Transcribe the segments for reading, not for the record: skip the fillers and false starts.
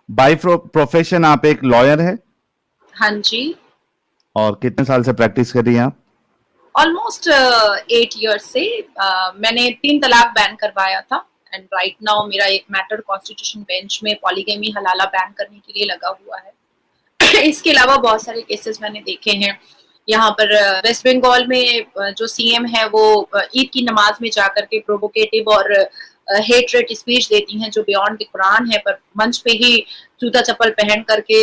By profession आप एक lawyer है? हाँ जी। और कितने साल से प्रैक्टिस कर रही हैं आप? ऑलमोस्ट 8 ईयर्स से। मैंने 3 तलाक बैन करवाया था एंड राइट नाउ मेरा एक मैटर कॉन्स्टिट्यूशन बेंच में पॉलीगेमी हलाला बैन करने के लिए लगा हुआ है। इसके अलावा बहुत सारे केसेस मैंने देखे हैं। यहाँ पर वेस्ट बंगाल में जो सीएम है वो ईद की नमाज में जाकर के प्रोवोकेटिव और हेट स्पीच देती हैं जो बियॉन्ड द कुरान है, पर मंच पे ही जूता चप्पल पहन करके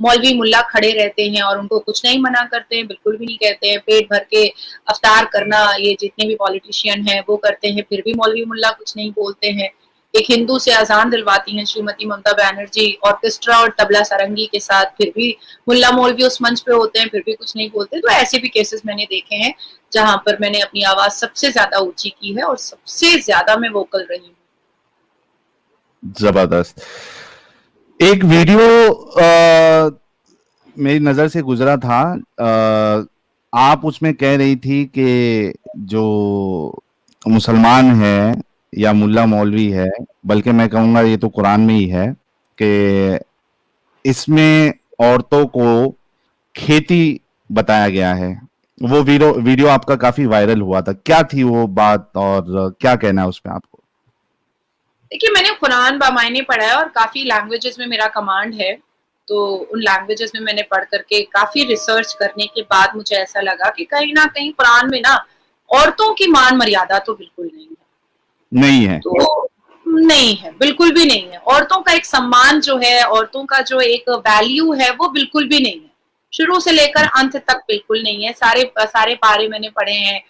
मौलवी मुल्ला खड़े रहते हैं और उनको कुछ नहीं मना करते हैं, बिल्कुल भी नहीं कहते हैं। पेट भर के अफ्तार करना ये जितने भी पॉलिटिशियन हैं वो करते हैं, फिर भी मौलवी मुल्ला कुछ नहीं बोलते हैं। एक हिंदू से अजान दिलवाती हैं श्रीमती ममता बनर्जी ऑर्केस्ट्रा और तबला सारंगी के साथ, फिर भी मुल्ला मौलवी उस मंच पे होते हैं, फिर भी कुछ नहीं बोलते। तो ऐसे भी केसेस मैंने देखे हैं जहां पर मैंने अपनी आवाज सबसे ज्यादा ऊंची की है और सबसे ज्यादा मैं वोकल रही हूँ। जबरदस्त। एक वीडियो मेरी नजर से गुजरा था। आप उसमें कह रही थी कि जो मुसलमान है या मुल्ला मौलवी है, बल्कि मैं कहूंगा ये तो कुरान में ही है कि इसमें औरतों को खेती बताया गया है। वो वीडियो आपका काफी वायरल हुआ था, क्या थी वो बात और क्या कहना है उस पे आपको? देखिए, मैंने कुरान बामायने पढ़ा है और काफी लैंग्वेजेस में मेरा कमांड है, तो उन लैंग्वेजेस में मैंने पढ़ करके काफी रिसर्च करने के बाद मुझे ऐसा लगा कि कहीं ना कहीं कुरान में ना औरतों की मान मर्यादा तो बिल्कुल नहीं है। नहीं है। तो नहीं है, बिल्कुल भी नहीं है। औरतों का एक सम्मान जो है, औरतों का जो एक वैल्यू है वो बिल्कुल भी नहीं है, शुरू से लेकर अंत तक बिल्कुल नहीं है। सारे सारे पारे मैंने पढ़े हैं।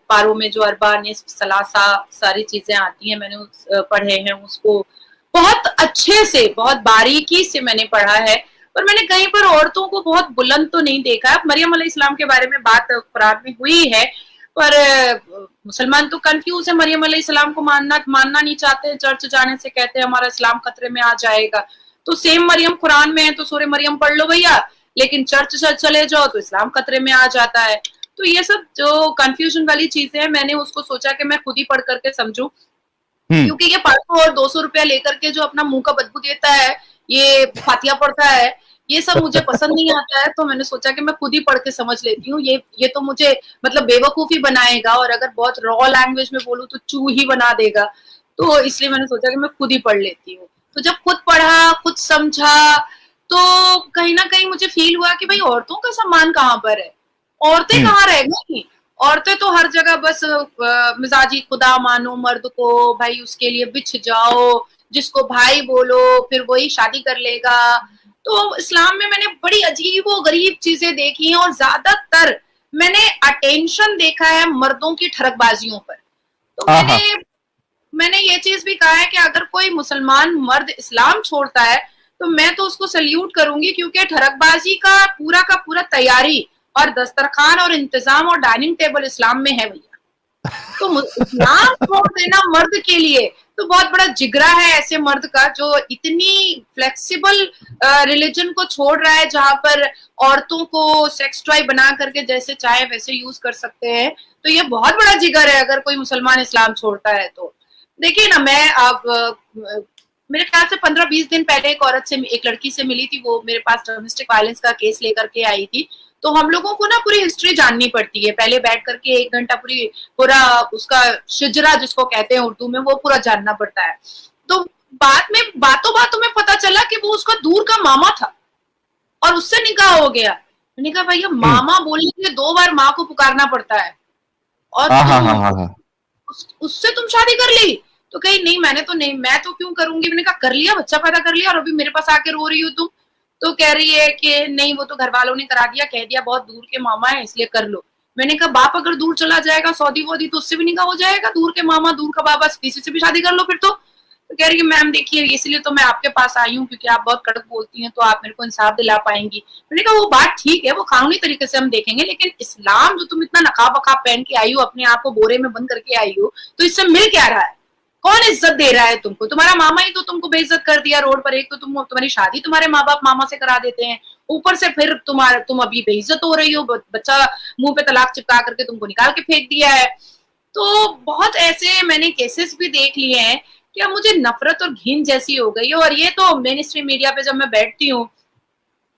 पारों में जो अरबा निस्फ सलासा सारी चीजें आती हैं मैंने पढ़े हैं, उसको बहुत अच्छे से बहुत बारीकी से मैंने पढ़ा है। पर मैंने कहीं पर औरतों को बहुत बुलंद तो नहीं देखा। मरियम अलैहिस्सलाम के बारे में बात कुरान में हुई है, पर मुसलमान तो कंफ्यूज है, मरियम अलैहिस्सलाम को मानना नहीं चाहते, चर्च जाने से कहते हैं हमारा इस्लाम खतरे में आ जाएगा। तो सेम मरियम कुरान में है तो सूरह मरियम पढ़ लो भैया, लेकिन चर्च चले जाओ तो इस्लाम खतरे में आ जाता है। तो ये सब जो कंफ्यूजन वाली चीजें हैं, मैंने उसको सोचा कि मैं खुद ही पढ़ करके समझूं, क्योंकि ये 500 और 200 रुपया लेकर के जो अपना मुंह का बदबू देता है, ये फातिया पढ़ता है, ये सब मुझे पसंद नहीं आता है। तो मैंने सोचा कि मैं खुद ही पढ़ के समझ लेती हूँ। ये तो मुझे मतलब बेवकूफी बनाएगा और अगर बहुत रॉ लैंग्वेज में बोलूँ तो चू ही बना देगा। तो इसलिए मैंने सोचा कि मैं खुद ही पढ़ लेती हूँ। तो जब खुद पढ़ा, खुद समझा, तो कहीं ना कहीं मुझे फील हुआ कि भाई औरतों का सम्मान कहाँ पर है, औरतें कहाँ रह गई। औरतें तो हर जगह बस मिजाजी खुदा मानो मर्द को, भाई उसके लिए बिछ जाओ, जिसको भाई बोलो फिर वही शादी कर लेगा। तो इस्लाम में मैंने बड़ी अजीब और गरीब चीजें देखी हैं और ज्यादातर मैंने अटेंशन देखा है मर्दों की ठरकबाजियों पर। तो मैंने ये चीज भी कहा है कि अगर कोई मुसलमान मर्द इस्लाम छोड़ता है तो मैं तो उसको सल्यूट करूंगी, क्योंकि ठरकबाजी का पूरा तैयारी और दस्तरखान और इंतजाम और डाइनिंग टेबल इस्लाम में है भैया। तो इस्लाम छोड़ देना मर्द के लिए तो बहुत बड़ा जिगरा है ऐसे मर्द का जो इतनी फ्लेक्सिबल रिलीजन को छोड़ रहा है, जहां पर औरतों को सेक्स टॉय बना करके जैसे चाहे वैसे यूज कर सकते हैं। तो ये बहुत बड़ा जिगर है अगर कोई मुसलमान इस्लाम छोड़ता है तो। देखिए ना, मैं अब मेरे ख्याल से 15-20 दिन पहले एक लड़की से मिली थी, वो मेरे पास डोमेस्टिक वायलेंस का केस लेकर के आई थी। तो हम लोगों को ना पूरी हिस्ट्री जाननी पड़ती है, पहले बैठ करके 1 घंटा पूरा उसका शिजरा जिसको कहते हैं उर्दू में, वो पूरा जानना पड़ता है। तो बाद में बातों में पता चला कि वो उसका दूर का मामा था और उससे निकाह हो गया। मैंने कहा भैया, मामा बोलने के लिए 2 बार माँ को पुकारना पड़ता है और उससे तुम शादी कर ली? तो कही नहीं, मैं तो क्यों करूंगी। मैंने कहा कर लिया, बच्चा पैदा कर लिया और अभी मेरे पास आके रो रही हो तुम। तो कह रही है कि नहीं, वो तो घर वालों ने करा दिया, कह दिया बहुत दूर के मामा है इसलिए कर लो। मैंने कहा बाप अगर दूर चला जाएगा सऊदी वोदी तो उससे भी निकाह हो जाएगा, दूर के मामा दूर का बाबा किसी से भी शादी कर लो फिर तो कह रही है मैम देखिए इसलिए तो मैं आपके पास आई हूँ क्योंकि आप बहुत कड़क बोलती हैं तो आप मेरे को इंसाफ दिला पाएंगी। मैंने कहा वो बात ठीक है, वो कानूनी तरीके से हम देखेंगे, लेकिन इस्लाम जो तुम इतना नकाब वकाब पहन के आई हो, अपने आप को बोरे में बंद करके आई हो, तो इससे मिल क्या रहा है? कौन इज्जत दे रहा है तुमको? तुम्हारा मामा ही तो तुमको बेइज्जत कर दिया रोड पर। एक तो तुम्हारी शादी तुम्हारे माँ बाप मामा से करा देते हैं, ऊपर से फिर तुम अभी बेइज्जत हो रही हो, बच्चा मुंह पे तलाक चिपका करके तुमको निकाल के फेंक दिया है। तो बहुत ऐसे मैंने केसेस भी देख लिए हैं क्या मुझे नफरत और घिन जैसी हो गई है। और ये तो मेन स्ट्रीम मीडिया पे जब मैं बैठती हूँ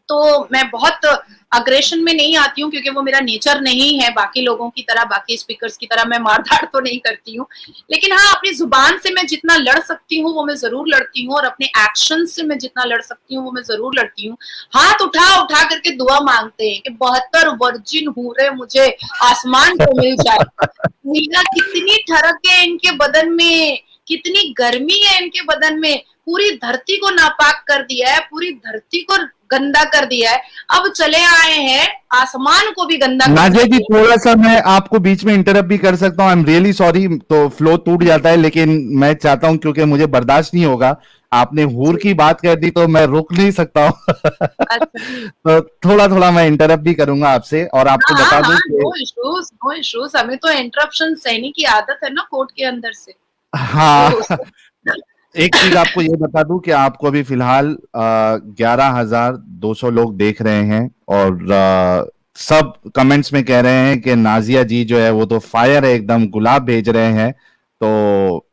तो मैं बहुत अग्रेशन में नहीं आती हूँ, क्योंकि वो मेरा नेचर नहीं है बाकी लोगों की तरह, बाकी स्पीकर्स की तरह मैं मारधाड़ तो नहीं करती हूँ। लेकिन हाँ, अपनी जुबान से मैं जितना लड़ सकती हूँ वो मैं जरूर लड़ती हूँ, और अपने एक्शन से मैं जितना लड़ सकती हूँ वो मैं जरूर लड़ती हूँ। हाथ उठा उठा करके दुआ मांगते हैं कि 72 वर्जिन हूरे मुझे आसमान को मिल जाए। नीला कितनी ठरक है इनके बदन में, कितनी गर्मी है इनके बदन में, पूरी धरती को नापाक कर दिया है, पूरी धरती को गंदा कर दिया है, अब चले आए हैं आसमान को भी गंदा नाजिया करने जी, के लिए। थोड़ा सा मैं आपको बीच में इंटरप्ट भी कर सकता हूँ, आई एम रियली सॉरी, तो फ्लो टूट जाता है, लेकिन मैं चाहता हूँ क्योंकि मुझे बर्दाश्त नहीं होगा, आपने हूर की बात कर दी तो मैं रुक नहीं सकता हूँ। अच्छा। तो थोड़ा थोड़ा मैं इंटरप्ट भी करूंगा आपसे, और आपको हाँ बता दूं हाँ, कि नो इश्यूज नो इश्यूज, हमें तो इंटरप्शन सहने की आदत है ना कोर्ट के अंदर से। हाँ, तो एक चीज आपको ये बता दूं कि आपको अभी फिलहाल 11,200 लोग देख रहे हैं, और सब कमेंट्स में कह रहे हैं कि नाजिया जी जो है वो तो फायर है, एकदम गुलाब भेज रहे हैं। तो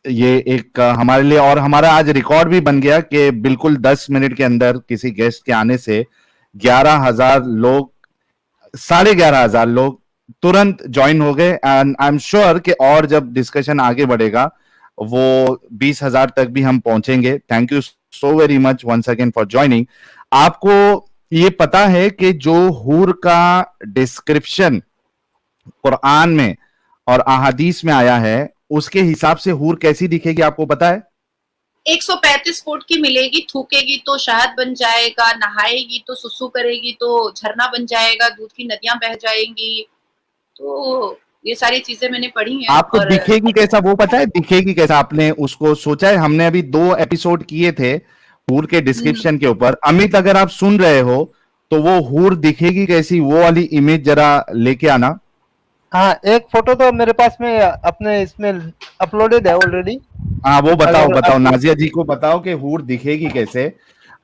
ये एक हमारे लिए, और हमारा आज रिकॉर्ड भी बन गया कि बिल्कुल 10 मिनट के अंदर किसी गेस्ट के आने से 11,000 लोग, 11,500 लोग तुरंत ज्वाइन हो गए। एंड आई एम श्योर कि और जब डिस्कशन आगे बढ़ेगा वो 20,000 तक भी हम पहुंचेंगे। Thank you so very much once again for joining. आपको ये पता है कि जो हूर का डिस्क्रिप्शन कुरान में और अहादीस में आया है, उसके हिसाब से हूर कैसी दिखेगी आपको पता है? 135 फुट की मिलेगी, थूकेगी तो शहद बन जाएगा, नहाएगी तो सुसु करेगी तो झरना बन जाएगा, दूध की नदियां बह जाएंगी। तो ये सारी चीजें मैंने पढ़ी हैं। आपको और दिखेगी कैसा वो पता है? दिखेगी कैसा आपने उसको सोचा है? हमने अभी 2 एपिसोड किए थे हूर के डिस्क्रिप्शन के ऊपर। अमित, अगर आप सुन रहे हो तो वो हूर दिखेगी कैसी, वो वाली इमेज जरा लेके आना। हाँ, एक फोटो तो मेरे पास में अपने इसमें अपलोडेड है ऑलरेडी। हाँ, वो बताओ अगर बताओ, आप नाजिया जी को बताओ कि हूर दिखेगी कैसे।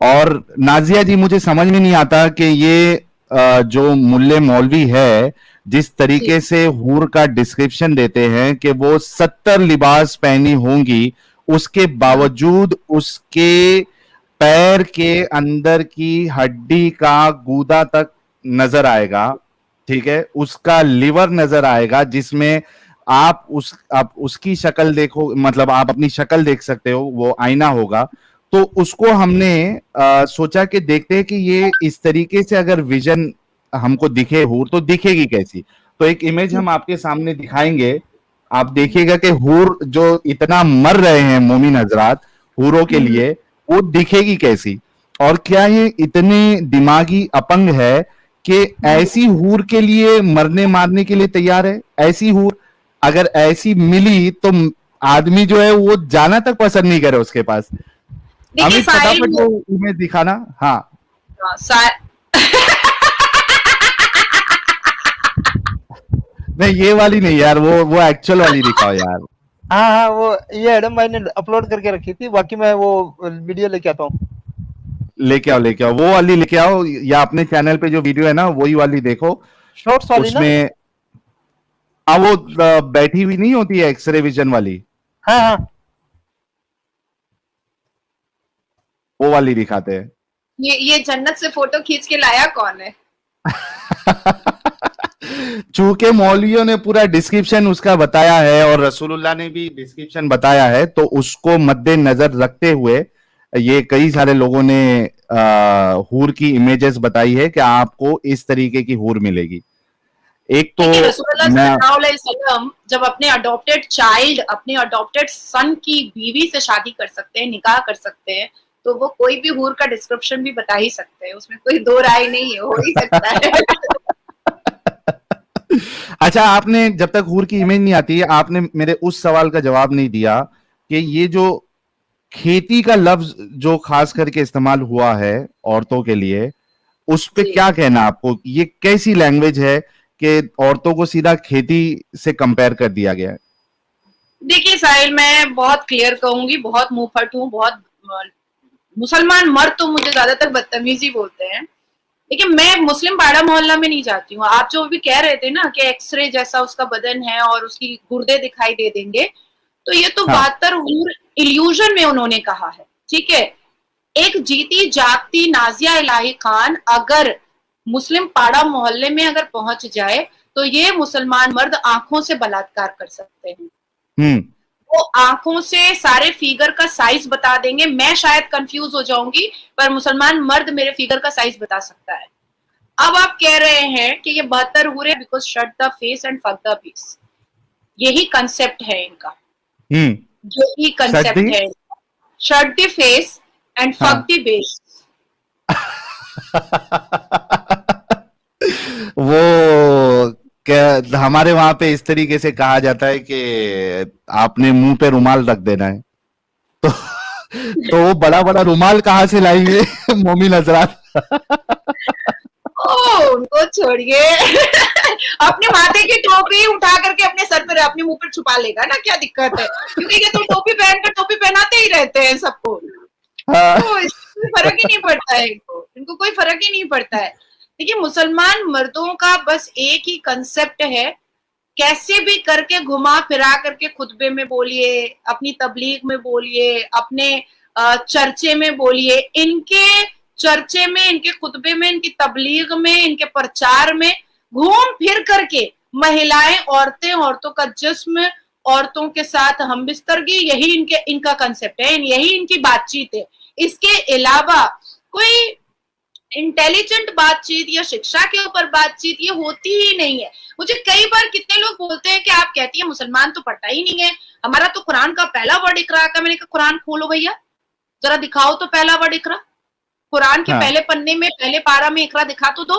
और नाजिया जी, मुझे समझ में नहीं आता कि ये जो मुल्ले मौलवी है, जिस जी, तरीके से हूर का डिस्क्रिप्शन देते हैं कि वो 70 लिबास पहनी होंगी, उसके बावजूद उसके पैर के अंदर की हड्डी का गूदा तक नजर आएगा, ठीक है, उसका लिवर नजर आएगा, जिसमें आप उसकी शक्ल देखो, मतलब आप अपनी शक्ल देख सकते हो, वो आईना होगा। तो उसको हमने सोचा कि देखते हैं कि ये इस तरीके से अगर विजन हमको दिखे हूर तो दिखेगी कैसी। तो एक इमेज हम आपके सामने दिखाएंगे, आप देखिएगा कि हूर जो इतना मर रहे हैं मोमिन हजरात हूरों के लिए, वो दिखेगी कैसी। और क्या ये इतने दिमागी अपंग है कि ऐसी हूर के लिए मरने मारने के लिए तैयार है? ऐसी हूर अगर ऐसी मिली तो आदमी जो है वो जाना तक पसंद नहीं करे उसके पास। देखिए अमित, साहिल, फटाफट वो इमेज दिखाना। हाँ, हाँ, सा, नहीं ये वाली नहीं यार, वो एक्चुअल वाली दिखाओ यार। हाँ हाँ, वो ये एडम भाई ने अपलोड करके रखी थी, बाकी मैं वो वीडियो लेके आता हूँ। लेके आओ वो वाली लेके आओ, या अपने चैनल पे जो वीडियो है ना वही वाली देखो। शॉर्ट्स वाली ना? उसमें वो बैठी हुई नहीं होती है एक्सरे विजन वाली, हाँ हाँ, वो वाली दिखाते हैं। ये जन्नत से फोटो खींच के लाया कौन है? चूंकि मौलवियों ने पूरा डिस्क्रिप्शन उसका बताया है और रसूलुल्लाह ने भी डिस्क्रिप्शन बताया है, तो उसको मद्देनजर रखते हुए ये कई सारे लोगों ने हूर की इमेजेस बताई है कि आपको इस तरीके की हूर मिलेगी। एक तो देखिए रसूलुल्लाह मैं सल्लल्लाहु अलैहि वसल्लम जब अपने अडॉप्टेड चाइल्ड, अपने अडॉप्टेड सन की बीवी से शादी कर सकते हैं, निकाह कर सकते हैं, तो वो कोई भी हूर का डिस्क्रिप्शन भी बता ही सकते हैं, उसमें कोई दो राय नहीं है, हो ही सकता है। अच्छा, आपने जब तक हूर की इमेज नहीं आती, आपने मेरे उस सवाल का जवाब नहीं दिया कि ये जो खेती का लफ्ज जो खास करके इस्तेमाल हुआ है औरतों के लिए, उस पे जी, क्या कहना आपको? ये कैसी लैंग्वेज है कि औरतों को सीधा खेती से कंपेयर कर दिया गया है? देखिए साहिल, मैं बहुत क्लियर कहूंगी, बहुत मुंह फट हूँ, बहुत मुसलमान मर्द तो मुझे ज्यादातर बदतमीजी बोलते हैं, लेकिन मैं मुस्लिम पाड़ा मोहल्ला में नहीं जाती हूँ। आप जो भी कह रहे थे ना कि एक्सरे जैसा उसका बदन है और उसकी गुर्दे दिखाई दे देंगे, तो ये तो हाँ 72 हूर इल्यूजन में उन्होंने कहा है, ठीक है। एक जीती जागती नाजिया इलाही खान अगर मुस्लिम पाड़ा मोहल्ले में अगर पहुंच जाए तो ये मुसलमान मर्द आंखों से बलात्कार कर सकते हैं। वो आंखों से सारे फिगर का साइज बता देंगे। मैं शायद कंफ्यूज हो जाऊंगी, पर मुसलमान मर्द मेरे फिगर का साइज बता सकता है। अब आप कह रहे हैं कि ये 72 हूरे because shut the face and fuck the base, यही कंसेप्ट है इनका, जो ही कंसेप्ट है, shut the face and fuck the base. वो क्या हमारे वहां पे इस तरीके से कहा जाता है कि आपने मुंह पे रुमाल रख देना है, तो वो बड़ा बड़ा रुमाल कहाँ से लाएंगे मोमिन हजरात? उनको छोड़िए अपने माथे की टोपी उठा करके अपने सर पर अपने मुंह पर छुपा लेगा ना, क्या दिक्कत है? क्योंकि ये तो टोपी पहनकर टोपी पहनाते ही रहते हैं सबको, तो इसमें फर्क ही नहीं पड़ता है इनको कोई फर्क ही नहीं पड़ता है। देखिए मुसलमान मर्दों का बस एक ही कंसेप्ट है, कैसे भी करके घुमा फिरा करके खुतबे में बोलिए, अपनी तबलीग में बोलिए, अपने चर्चे में बोलिए, इनके चर्चे में, इनके खुतबे में, इनकी तबलीग में, इनके प्रचार में घूम फिर करके महिलाएं, औरतें, औरतों का जिस्म, औरतों के साथ हम बिस्तरगी, यही इनका कंसेप्ट है, यही इनकी बातचीत है। इसके अलावा कोई इंटेलिजेंट बातचीत या शिक्षा के ऊपर बातचीत ये होती ही नहीं है। मुझे कई बार कितने लोग बोलते हैं कि आप कहती है मुसलमान तो पढ़ता ही नहीं है, हमारा तो कुरान का पहला वर्ड इकरा का। मैंने कहा कुरान खोलो भैया, जरा दिखाओ तो पहला वर्ड इकरा। कुरान के पहले पन्ने में पहले पारा में इकरा दिखा तो दो।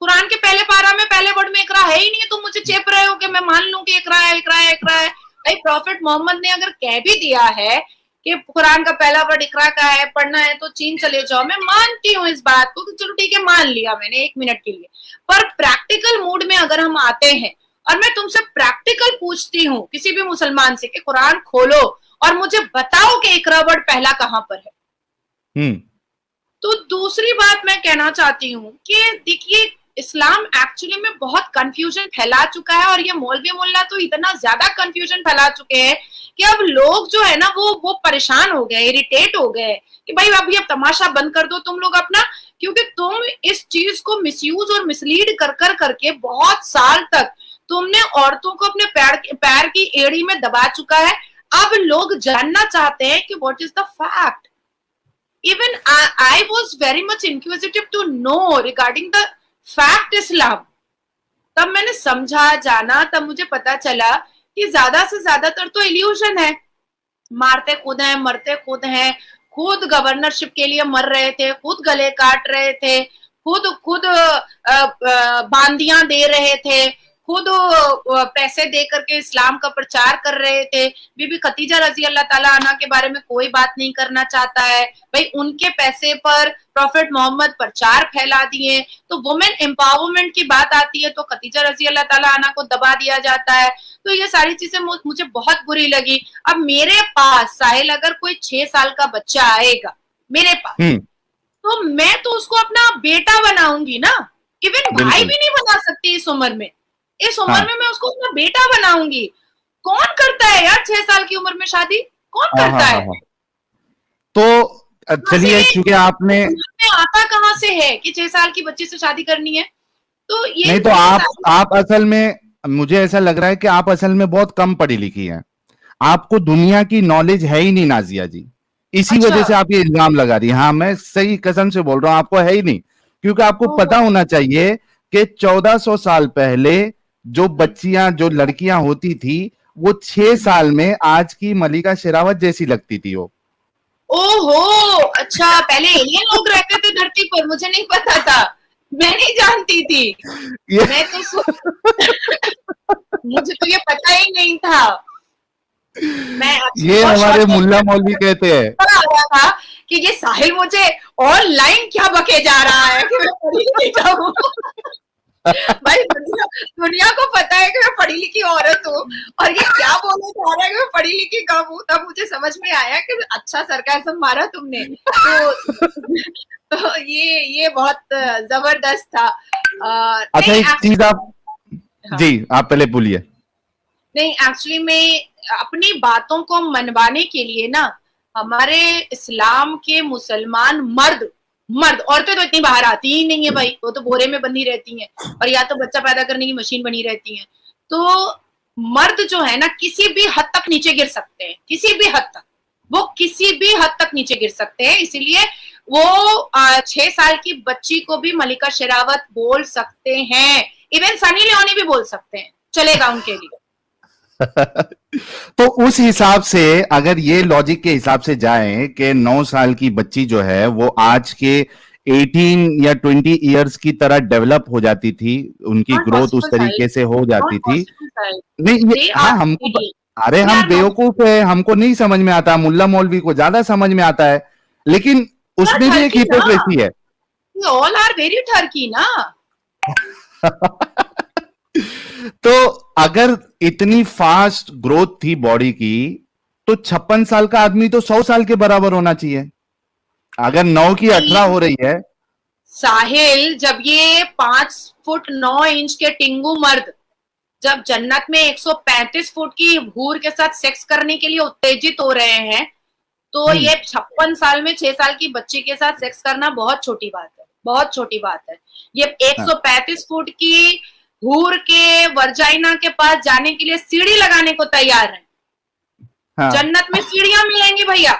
कुरान के पहले पारा में पहले वर्ड में इकरा है ही नहीं, तुम मुझे चेप रहे हो कि मैं मान लूं कि इकरा है, इकरा है, इकरा है। भाई प्रॉफिट मोहम्मद ने अगर कह भी दिया है कि कुरान का पहला वर्ड इकरा का है, पढ़ना है तो चीन चले जाओ, मैं मानती हूँ इस बात को कि चलो ठीक है मान लिया मैंने 1 मिनट के लिए। पर प्रैक्टिकल मूड में अगर हम आते हैं और मैं तुमसे प्रैक्टिकल पूछती हूँ किसी भी मुसलमान से कि कुरान खोलो और मुझे बताओ कि इकरा वर्ड पहला कहाँ पर है। तो दूसरी बात मैं कहना चाहती हूँ कि देखिए इस्लाम एक्चुअली में बहुत कंफ्यूजन फैला चुका है, और ये मौलवी मुल्ला तो इतना ज्यादा कंफ्यूजन फैला चुके हैं कि अब लोग जो है ना वो परेशान हो गए, इरिटेट हो गए कि भाई अब ये तमाशा बंद कर दो तुम लोग अपना, क्योंकि तुम इस चीज को मिसयूज और मिसलीड कर करके बहुत साल तक तुमने औरतों को अपने पैर की एड़ी में दबा चुका है। अब लोग जानना चाहते हैं कि what is the fact. Even I was very much inquisitive to know regarding the fact Islam. तब मैंने समझा, जाना, तब मुझे पता चला कि ज्यादा से ज्यादातर तो इल्यूजन है। मारते खुद हैं, मरते खुद हैं, खुद गवर्नरशिप के लिए मर रहे थे, खुद गले काट रहे थे, खुद बांदियां दे रहे थे, खुद पैसे दे करके इस्लाम का प्रचार कर रहे थे। बीबी खतीजा रजी अल्लाह ताला अन्हा के बारे में कोई बात नहीं करना चाहता है। भाई उनके पैसे पर प्रॉफिट मोहम्मद प्रचार फैला दिए। तो वुमेन एम्पावरमेंट की बात आती है तो खतीजा रजी अल्लाह ताला अन्हा को दबा दिया जाता है। तो ये सारी चीजें मुझे बहुत बुरी लगी। अब मेरे पास साहिल अगर कोई 6 साल का बच्चा आएगा मेरे पास, तो मैं तो उसको अपना बेटा बनाऊंगी ना, इवन भाई भी नहीं बना सकती इस उम्र में। इस उम्र में मैं उसको अपना बेटा बनाऊंगी। कौन करता है यार 6 साल की उम्र में शादी, कौन करता है? तो चलिए, क्योंकि आपने आता कहाँ से है कि 6 साल की बच्ची से शादी करनी है? तो ये नहीं, तो आप असल में, मुझे ऐसा लग रहा है कि आप असल में बहुत कम पढ़ी लिखी हैं, आपको दुनिया की नॉलेज है ही नहीं नाजिया जी, इसी वजह से आप ये इल्जाम लगा रही हैं। हाँ, मैं सही कसम से बोल रहा हूँ, आपको है ही नहीं। क्योंकि आपको पता होना चाहिए कि 1400 साल पहले जो बच्चियां, जो लड़कियां होती थी, वो 6 साल में आज की मलिका शेरावत जैसी लगती थी वो। ओहो, अच्छा, पहले एलियन लोग रहते थे धरती पर, मुझे नहीं पता था, मैं नहीं जानती थी। मैं तो मुझे तो ये पता ही नहीं था। ये हमारे मुल्ला मौलवी कहते हैं था कि ये साहिल मुझे ऑनलाइन क्या बके जा रहा है कि मैं पढ़ी लिखी हूँ। भाई दुनिया को पता है कि मैं पढ़ी लिखी औरत हूँ, और ये क्या बोलने जा रहा है कि मैं पढ़ी लिखी कम हूँ। तब मुझे समझ में आया कि अच्छा सरकार मारा तुमने। तो ये बहुत जबरदस्त था। अच्छा, एक चीज आप जी आप पहले बोलिए। नहीं, एक्चुअली में अपनी बातों को मनवाने के लिए ना हमारे इस्लाम के मुसलमान मर्द औरतें तो इतनी बाहर आती ही नहीं है भाई, वो तो बोरे में बंधी रहती हैं और या तो बच्चा पैदा करने की मशीन बनी रहती हैं। तो मर्द जो है ना किसी भी हद तक नीचे गिर सकते हैं, किसी भी हद तक, वो किसी भी हद तक नीचे गिर सकते हैं। इसीलिए वो 6 साल की बच्ची को भी मलिका शेरावत बोल सकते हैं, इवन सनी लियोनी भी बोल सकते हैं, चलेगा उनके लिए। तो उस हिसाब से अगर ये लॉजिक के हिसाब से जाएं कि 9 साल की बच्ची जो है वो आज के 18 या 20 इयर्स की तरह डेवलप हो जाती थी, उनकी ग्रोथ उस तरीके से हो जाती थी। नहीं ये हाँ हमको, अरे हम बेवकूफ है, हमको नहीं समझ में आता, मुल्ला मौलवी को ज्यादा समझ में आता है, लेकिन उसमें भी एक हिपोक्रेसी है। ऑल आर वेरी ठरकी ना। तो अगर इतनी फास्ट ग्रोथ थी बॉडी की, तो 56 साल का आदमी तो 100 साल के बराबर होना चाहिए। अगर 9 की 18 हो रही है। साहिल, जब ये 5 फुट 9 इंच के टिंगू मर्द जब जन्नत में 135 फुट की हूर के साथ सेक्स करने के लिए उत्तेजित हो रहे हैं, तो ये 56 साल में 6 साल की बच्ची के साथ सेक्स करना बहुत छोटी बात है, बहुत छोटी बात है। ये 135 फुट की हूर के वर्जाइना के पास जाने के लिए सीढ़ी लगाने को तैयार है। हाँ। जन्नत में सीढ़ियां मिलेंगी भैया।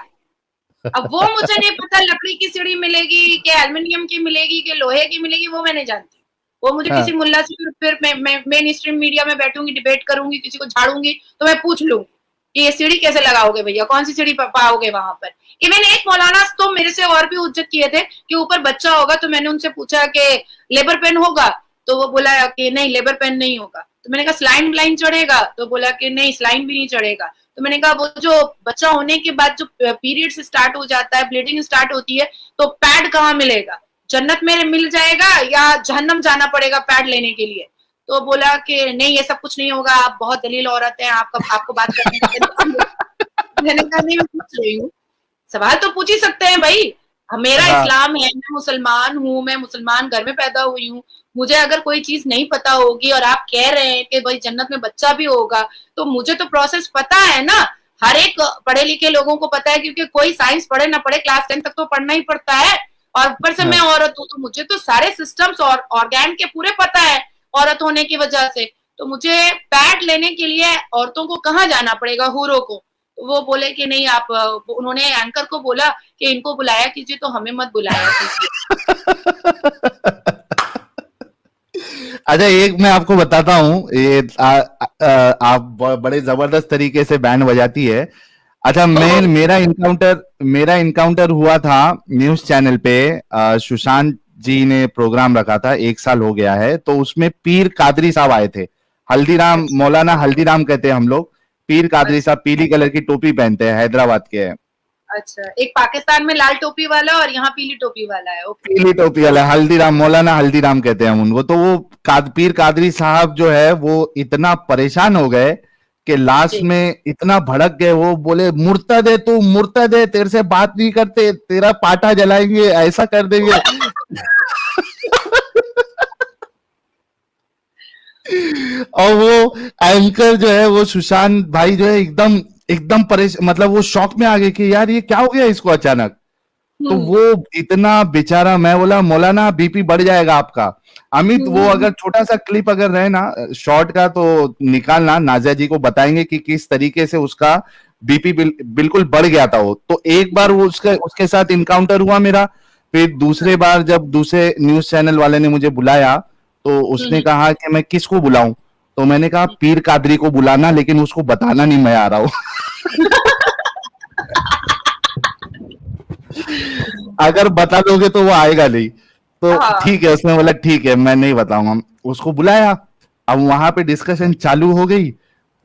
अब वो मुझे नहीं पता लकड़ी की सीढ़ी मिलेगी कि एल्युमिनियम की मिलेगी कि लोहे की मिलेगी, वो मैं नहीं जानती। वो मुझे किसी मुल्ला से फिर मैं मेन स्ट्रीम मीडिया में बैठूंगी, डिबेट करूंगी, किसी को झाड़ूंगी तो मैं पूछ लूंगी कि ये सीढ़ी कैसे लगाओगे भैया, कौन सी सीढ़ी पाओगे वहां पर। इवन एक मौलाना तो मेरे से और भी उज्जत किए थे कि ऊपर बच्चा होगा, तो मैंने उनसे पूछा कि लेबर पेन होगा, तो वो बोला कि नहीं लेबर पेन नहीं होगा। तो मैंने कहा स्लाइन ब्लाइन चढ़ेगा, तो बोला कि नहीं स्लाइन भी नहीं चढ़ेगा। तो मैंने कहा वो जो बच्चा होने के बाद जो पीरियड्स स्टार्ट हो जाता है, ब्लीडिंग स्टार्ट होती है, तो पैड कहाँ मिलेगा, जन्नत में मिल जाएगा या जहन्नम जाना पड़ेगा पैड लेने के लिए। तो बोला कि नहीं ये सब कुछ नहीं होगा, आप बहुत दलील औरत हैं, आपको बात करने मैंने कहा नहीं मैं पूछ रही हूँ, सवाल तो पूछ ही सकते हैं भाई। मेरा इस्लाम है, मैं मुसलमान हूँ, मैं मुसलमान घर में पैदा हुई हूँ, मुझे अगर कोई चीज नहीं पता होगी और आप कह रहे हैं कि भाई जन्नत में बच्चा भी होगा, तो मुझे तो प्रोसेस पता है ना। हर एक पढ़े लिखे लोगों को पता है, क्योंकि कोई साइंस पढ़े ना पढ़े क्लास 10 तक तो पढ़ना ही पड़ता है। और ऊपर से मैं औरत हूँ, तो मुझे तो सारे सिस्टम्स और ऑर्गेन के पूरे पता है औरत होने की वजह से। तो मुझे पैड लेने के लिए औरतों को कहाँ जाना पड़ेगा, हूरों को। तो वो बोले कि नहीं आप, उन्होंने एंकर को बोला कि इनको बुलाया कीजिए, तो हमें मत बुलाया कीजिए। अच्छा एक मैं आपको बताता हूँ, ये आप बड़े जबरदस्त तरीके से बैंड बजाती है। अच्छा मेरा इनकाउंटर हुआ था न्यूज चैनल पे, सुशांत जी ने प्रोग्राम रखा था, 1 साल हो गया है। तो उसमें पीर कादरी साहब आए थे, हल्दीराम, मौलाना हल्दीराम कहते हैं हम लोग। पीर कादरी साहब पीली कलर की टोपी पहनते हैं, हैदराबाद के हैं। अच्छा, एक पाकिस्तान में लाल टोपी वाला और यहाँ पीली टोपी वाला है। पीली टोपी वाला हल्दीराम, मौलाना हल्दीराम कहते हैं हम उनको। तो वो पीर कादरी साहब जो है वो इतना परेशान हो गए कि लास्ट में इतना भड़क गए, वो बोले मुर्तद है तू, मुर्तद है, तेरे से बात नहीं करते, तेरा पाटा जलाएंगे, ऐसा कर देंगे। और वो एंकर जो है वो सुशांत भाई जो है एकदम परेशान, मतलब वो शॉक में आ गए कि यार ये क्या हो गया इसको अचानक। तो वो इतना बेचारा, मैं बोला मौलाना बीपी बढ़ जाएगा आपका। अमित वो अगर छोटा सा क्लिप अगर रहे ना शॉर्ट का तो निकालना, नाजिया जी को बताएंगे कि किस तरीके से उसका बीपी बिल्कुल बढ़ गया था वो। तो एक बार वो उसके साथ इनकाउंटर हुआ मेरा, फिर दूसरे बार जब दूसरे न्यूज चैनल वाले ने मुझे बुलाया तो उसने कहा कि मैं किसको बुलाऊं, तो मैंने कहा पीर कादरी को बुलाना, लेकिन उसको बताना नहीं मैं आ रहा हूं। अगर बता दोगे तो वो आएगा नहीं। तो ठीक है, उसने बोला ठीक है मैं नहीं बताऊंगा। उसको बुलाया, अब वहां पे डिस्कशन चालू हो गई।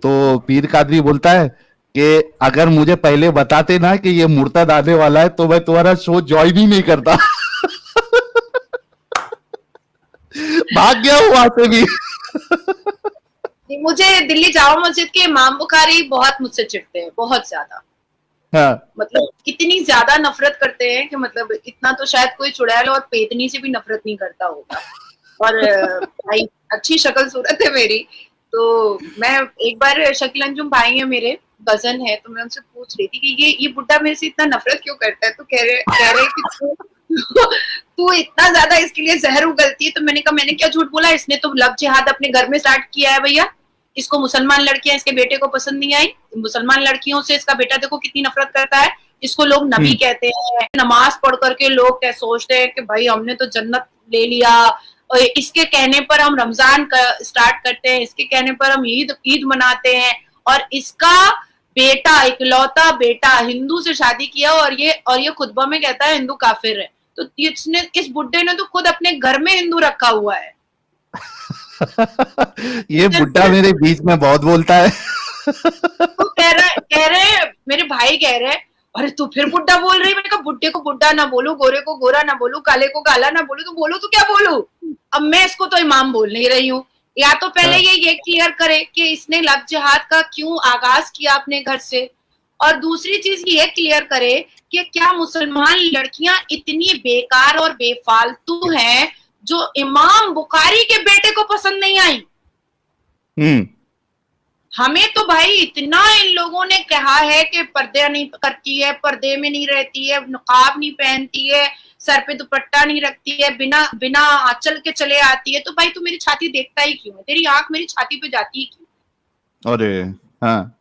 तो पीर कादरी बोलता है कि अगर मुझे पहले बताते ना कि ये मुर्तद आने वाला है तो मैं तुम्हारा शो ज्वाइन ही नहीं करता। भाग गया वहां से भी। मुझे दिल्ली जामा मस्जिद के इमाम बुखारी बहुत मुझसे चिढ़ते हैं, बहुत ज्यादा। हाँ। मतलब इतनी ज्यादा नफरत करते हैं कि मतलब इतना तो शायद कोई चुड़ैल और पेतनी से भी नफरत नहीं करता होगा। और भाई अच्छी शक्ल सूरत है मेरी, तो मैं एक बार शकील अंजुम भाई है मेरे, कजन है, तो मैं उनसे पूछ रही थी कि ये बुड्ढा मेरे से इतना नफरत क्यों करता है, तो कह रहे कि तू इतना ज्यादा इसके लिए जहर उगलती है। तो मैंने कहा मैंने क्या झूठ बोला, इसने तो लव जिहाद अपने घर में स्टार्ट किया है भैया। इसको मुसलमान लड़कियां इसके बेटे को पसंद नहीं आई, मुसलमान लड़कियों से इसका बेटा देखो कितनी नफरत करता है। इसको लोग नबी कहते हैं, नमाज पढ़ करके लोग क्या सोचते हैं कि भाई हमने तो जन्नत ले लिया, और इसके कहने पर हम रमजान स्टार्ट करते हैं, इसके कहने पर हम ईद मनाते हैं, और इसका बेटा इकलौता बेटा हिंदू से शादी किया और ये खुतबा में कहता है हिंदू काफिर है। तो इसने, इस बुड्ढे ने तो खुद अपने घर में हिंदू रखा हुआ है। ये बुड्ढा मेरे बीच में बहुत बोलता है। तो कह रहे मेरे भाई कह रहे अरे तू फिर बुड्ढा बोल रही। मैंने कहा बुड्ढे को बुड्ढा ना बोलू, गोरे को गोरा ना बोलू, काले को काला ना बोलू, तो बोलू तो क्या बोलू। अब मैं इसको तो इमाम बोल नहीं रही हूँ। या तो पहले ये क्लियर करे कि इसने लव जिहाद का क्यों आगाज किया अपने घर से, और दूसरी चीज ये क्लियर करे कि क्या मुसलमान लड़कियां इतनी बेकार और बेफालतू हैं जो इमाम बुखारी के बेटे को पसंद नहीं आई। हमें तो भाई इतना इन लोगों ने कहा है कि पर्दे नहीं करती है, पर्दे में नहीं रहती है, नकाब नहीं पहनती है, सर पे दुपट्टा नहीं रखती है, बिना आंचल के चले आती है। तो भाई तू मेरी छाती देखता ही क्यों है, तेरी आंख मेरी छाती पे जाती ही क्यों। अरे हाँ,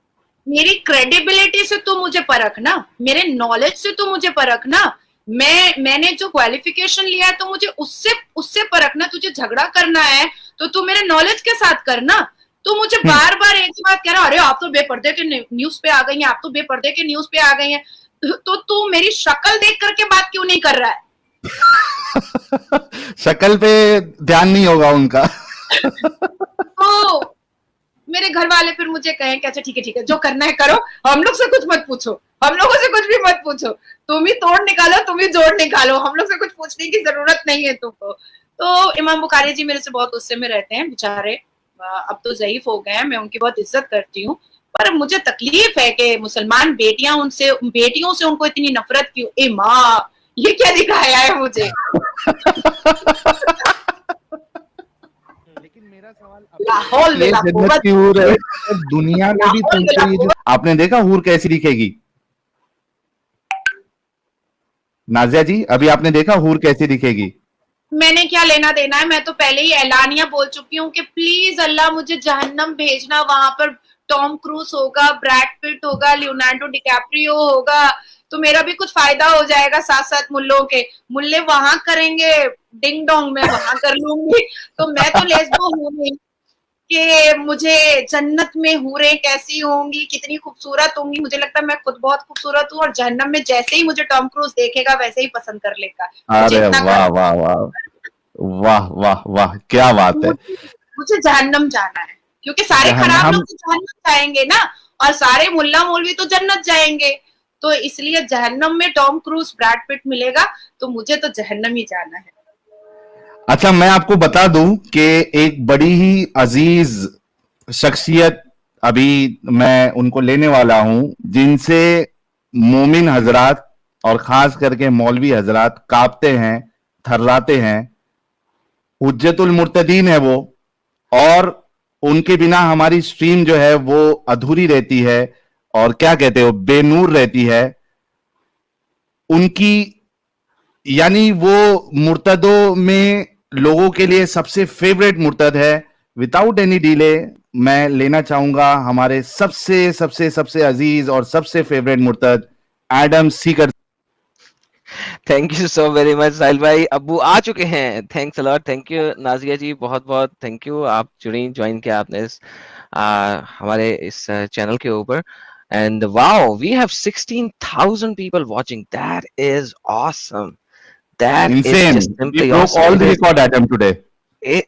मेरी क्रेडिबिलिटी से तो मुझे परख ना, मेरे नॉलेज से तो मुझे परख ना, मैंने जो क्वालिफिकेशन लिया है तो मुझे उससे परखना। तुझे झगड़ा करना है तो तू मेरे नॉलेज के साथ करना। तो मुझे बार बार एक ही बात कह रहा, अरे आप तो बेपर्दे के न्यूज पे आ गई हैं, आप तो बेपर्दे के न्यूज पे आ गई हैं। तो तू मेरी शक्ल देख करके बात क्यों नहीं कर रहा है। शक्ल पे ध्यान नहीं होगा उनका। तो मेरे घर वाले फिर मुझे कहें कि अच्छा ठीक है जो करना है करो, हम लोग से कुछ मत पूछो, हम लोगों से कुछ भी मत पूछो, तुम ही तोड़ निकालो, तुम ही जोड़ निकालो, हम लोग से कुछ पूछने की जरूरत नहीं है तुमको। तो इमाम बुखारी जी मेरे से बहुत गुस्से में रहते हैं बेचारे, अब तो ज़ईफ हो गए हैं, मैं उनकी बहुत इज्जत करती हूँ, पर मुझे तकलीफ है कि मुसलमान बेटियों से उनको इतनी नफरत क्यों। ए माँ, ये क्या दिखाया है मुझे। लेकिन मेरा सवाल दुनिया में भी तुमको ये जो आपने देखा हूर कैसी दिखेगी। नाजिया जी, अभी आपने देखा हूर कैसी दिखेगी। मैंने क्या लेना देना है, मैं तो पहले ही ऐलानिया बोल चुकी हूँ कि प्लीज अल्लाह मुझे जहन्नम भेजना, वहां पर टॉम क्रूज होगा, ब्रैड पिट होगा, लियोनार्डो डिकैप्रियो होगा, तो मेरा भी कुछ फायदा हो जाएगा। साथ साथ मुल्ले वहां करेंगे, डिंग डोंग मैं वहां कर लूंगी। तो मैं तो लेस्बो हूँ नहीं कि मुझे जन्नत में हूरें कैसी होंगी, कितनी खूबसूरत होंगी। मुझे लगता है मैं खुद बहुत खूबसूरत हूँ, और जहन्नम में जैसे ही मुझे टॉम क्रूज देखेगा वैसे ही पसंद कर लेगा। अरे वाह वाह वाह वाह वाह वाह, क्या बात है। मुझे जहन्नम जाना है, क्योंकि सारे खराब लोग तो जहन्नम जाएंगे ना, और सारे मुल्ला मौलवी तो जन्नत जाएंगे। तो इसलिए जहन्नम में टॉम क्रूज, ब्रैड पिट मिलेगा, तो मुझे तो जहन्नम ही जाना है। अच्छा, मैं आपको बता दूं कि एक बड़ी ही अजीज शख्सियत अभी मैं उनको लेने वाला हूं, जिनसे मोमिन हजरात और खास करके मौलवी हजरात कांपते हैं, थर्राते हैं। हुज्जतुल मुर्तदीन है वो, और उनके बिना हमारी स्ट्रीम जो है वो अधूरी रहती है, और क्या कहते हो, बेनूर रहती है। उनकी यानी वो मुर्तदों में लोगों के लिए सबसे फेवरेट मुर्तद है। विदाउट एनी डिले मैं लेना चाहूंगा हमारे सबसे सबसे सबसे अजीज और सबसे फेवरेट मुर्तद Adam Seeker. Thank you so very much Sahil भाई, अब्बू आ चुके हैं। Thanks a lot, thank you Nazia ji, बहुत बहुत थैंक यू, आप ज्वाइन किया आपने इस हमारे इस चैनल के ऊपर। And wow, we have 16,000 people watching. That is awesome. That Insane. is just simply We broke awesome. all the record Adam today.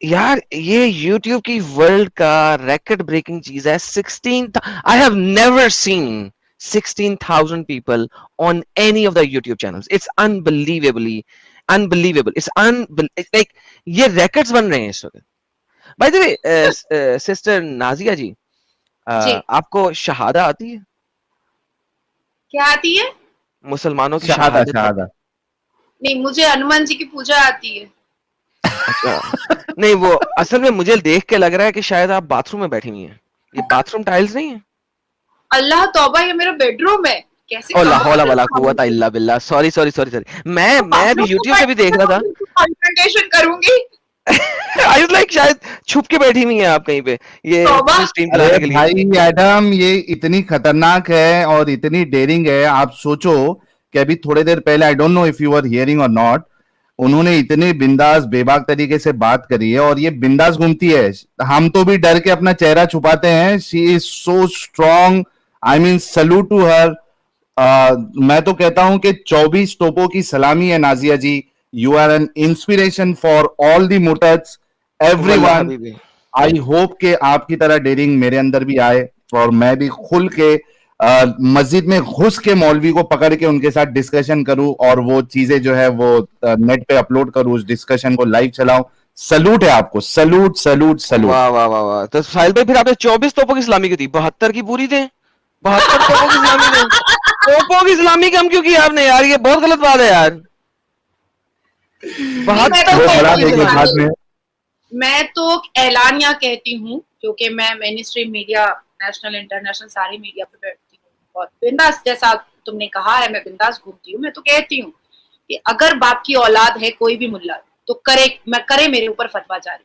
यार ये YouTube की वर्ल्ड का record breaking चीज है। 16, I have never seen 16,000 people on any of the YouTube channels. It's unbelievable. It's like ये records बन रहे हैं इस वक्त। By the way, sister Nazia जी, आपको शहादा आती है? क्या आती है? मुसलमानों की शहादत। नहीं, मुझे हनुमान जी की पूजा आती है। अच्छा, नहीं वो असल में मुझे देख के लग रहा है कि शायद आप बाथरूम में बैठी हुई हैं। ये बाथरूम टाइल्स नहीं है? अल्लाह तौबा, ये मेरा बेडरूम है, कैसे ओला हौला वला कुव्वता इल्ला बिल्लाह, सॉरी सॉरी सॉरी सॉरी, मैं भी यूट्यूब पे भी देख रहा था, कॉन्फ्रंटेशन करूंगी। आई वाज लाइक शायद छुप के बैठी हुई हैं आप कहीं पे ये तौबा। स्ट्रीम अरे चलाने के लिए। भाई एडम, ये इतनी खतरनाक है और इतनी डेयरिंग है। आप सोचो कि अभी थोड़ी देर पहले, I don't know if you are hearing और नॉट, उन्होंने इतने बिंदास बेबाक तरीके से बात करी है और ये बिंदास घूमती है। हम तो भी डर के अपना चेहरा छुपाते हैं। She is so strong, I mean salute to her. मैं तो कहता हूं कि 24 तोपों की सलामी है Nazia ji. You are an inspiration for all the मुर्तद्स, एवरीवन। हबीबी। आई होप कि आपकी तरह डेयरिंग मेरे अंदर भी आए और मैं भी खुल के मस्जिद में घुस के मौलवी को पकड़ के उनके साथ डिस्कशन करूं और वो चीजें जो है वो नेट पे अपलोड करूं, उस डिस्कशन को लाइव चलाऊं। सलूट है आपको, सलूट सलूट सलूट। वाह वाह वाह वाह। तो साहिल भाई फिर आपने 24 तोपों की इस्लामी क्यों दी? 72 की पूरी थे, 72 तोपों की इस्लामी थे। तोपों की इस्लामी कम क्यों किया आपने यार? ये बहुत गलत बात है यार। 72 वो बड़ा तोपों की देखिए बाद इस्लामी। में। मैं तो ऐलानिया कहती हूँ, क्योंकि मैं main stream media, national international सारी मीडिया पे बैठती हूँ और बिंदास, जैसा तुमने कहा है, मैं बिंदास घूमती हूँ। मैं तो कहती हूँ कि अगर बाप की औलाद है कोई भी मुल्ला तो करे मेरे ऊपर फतवा जारी।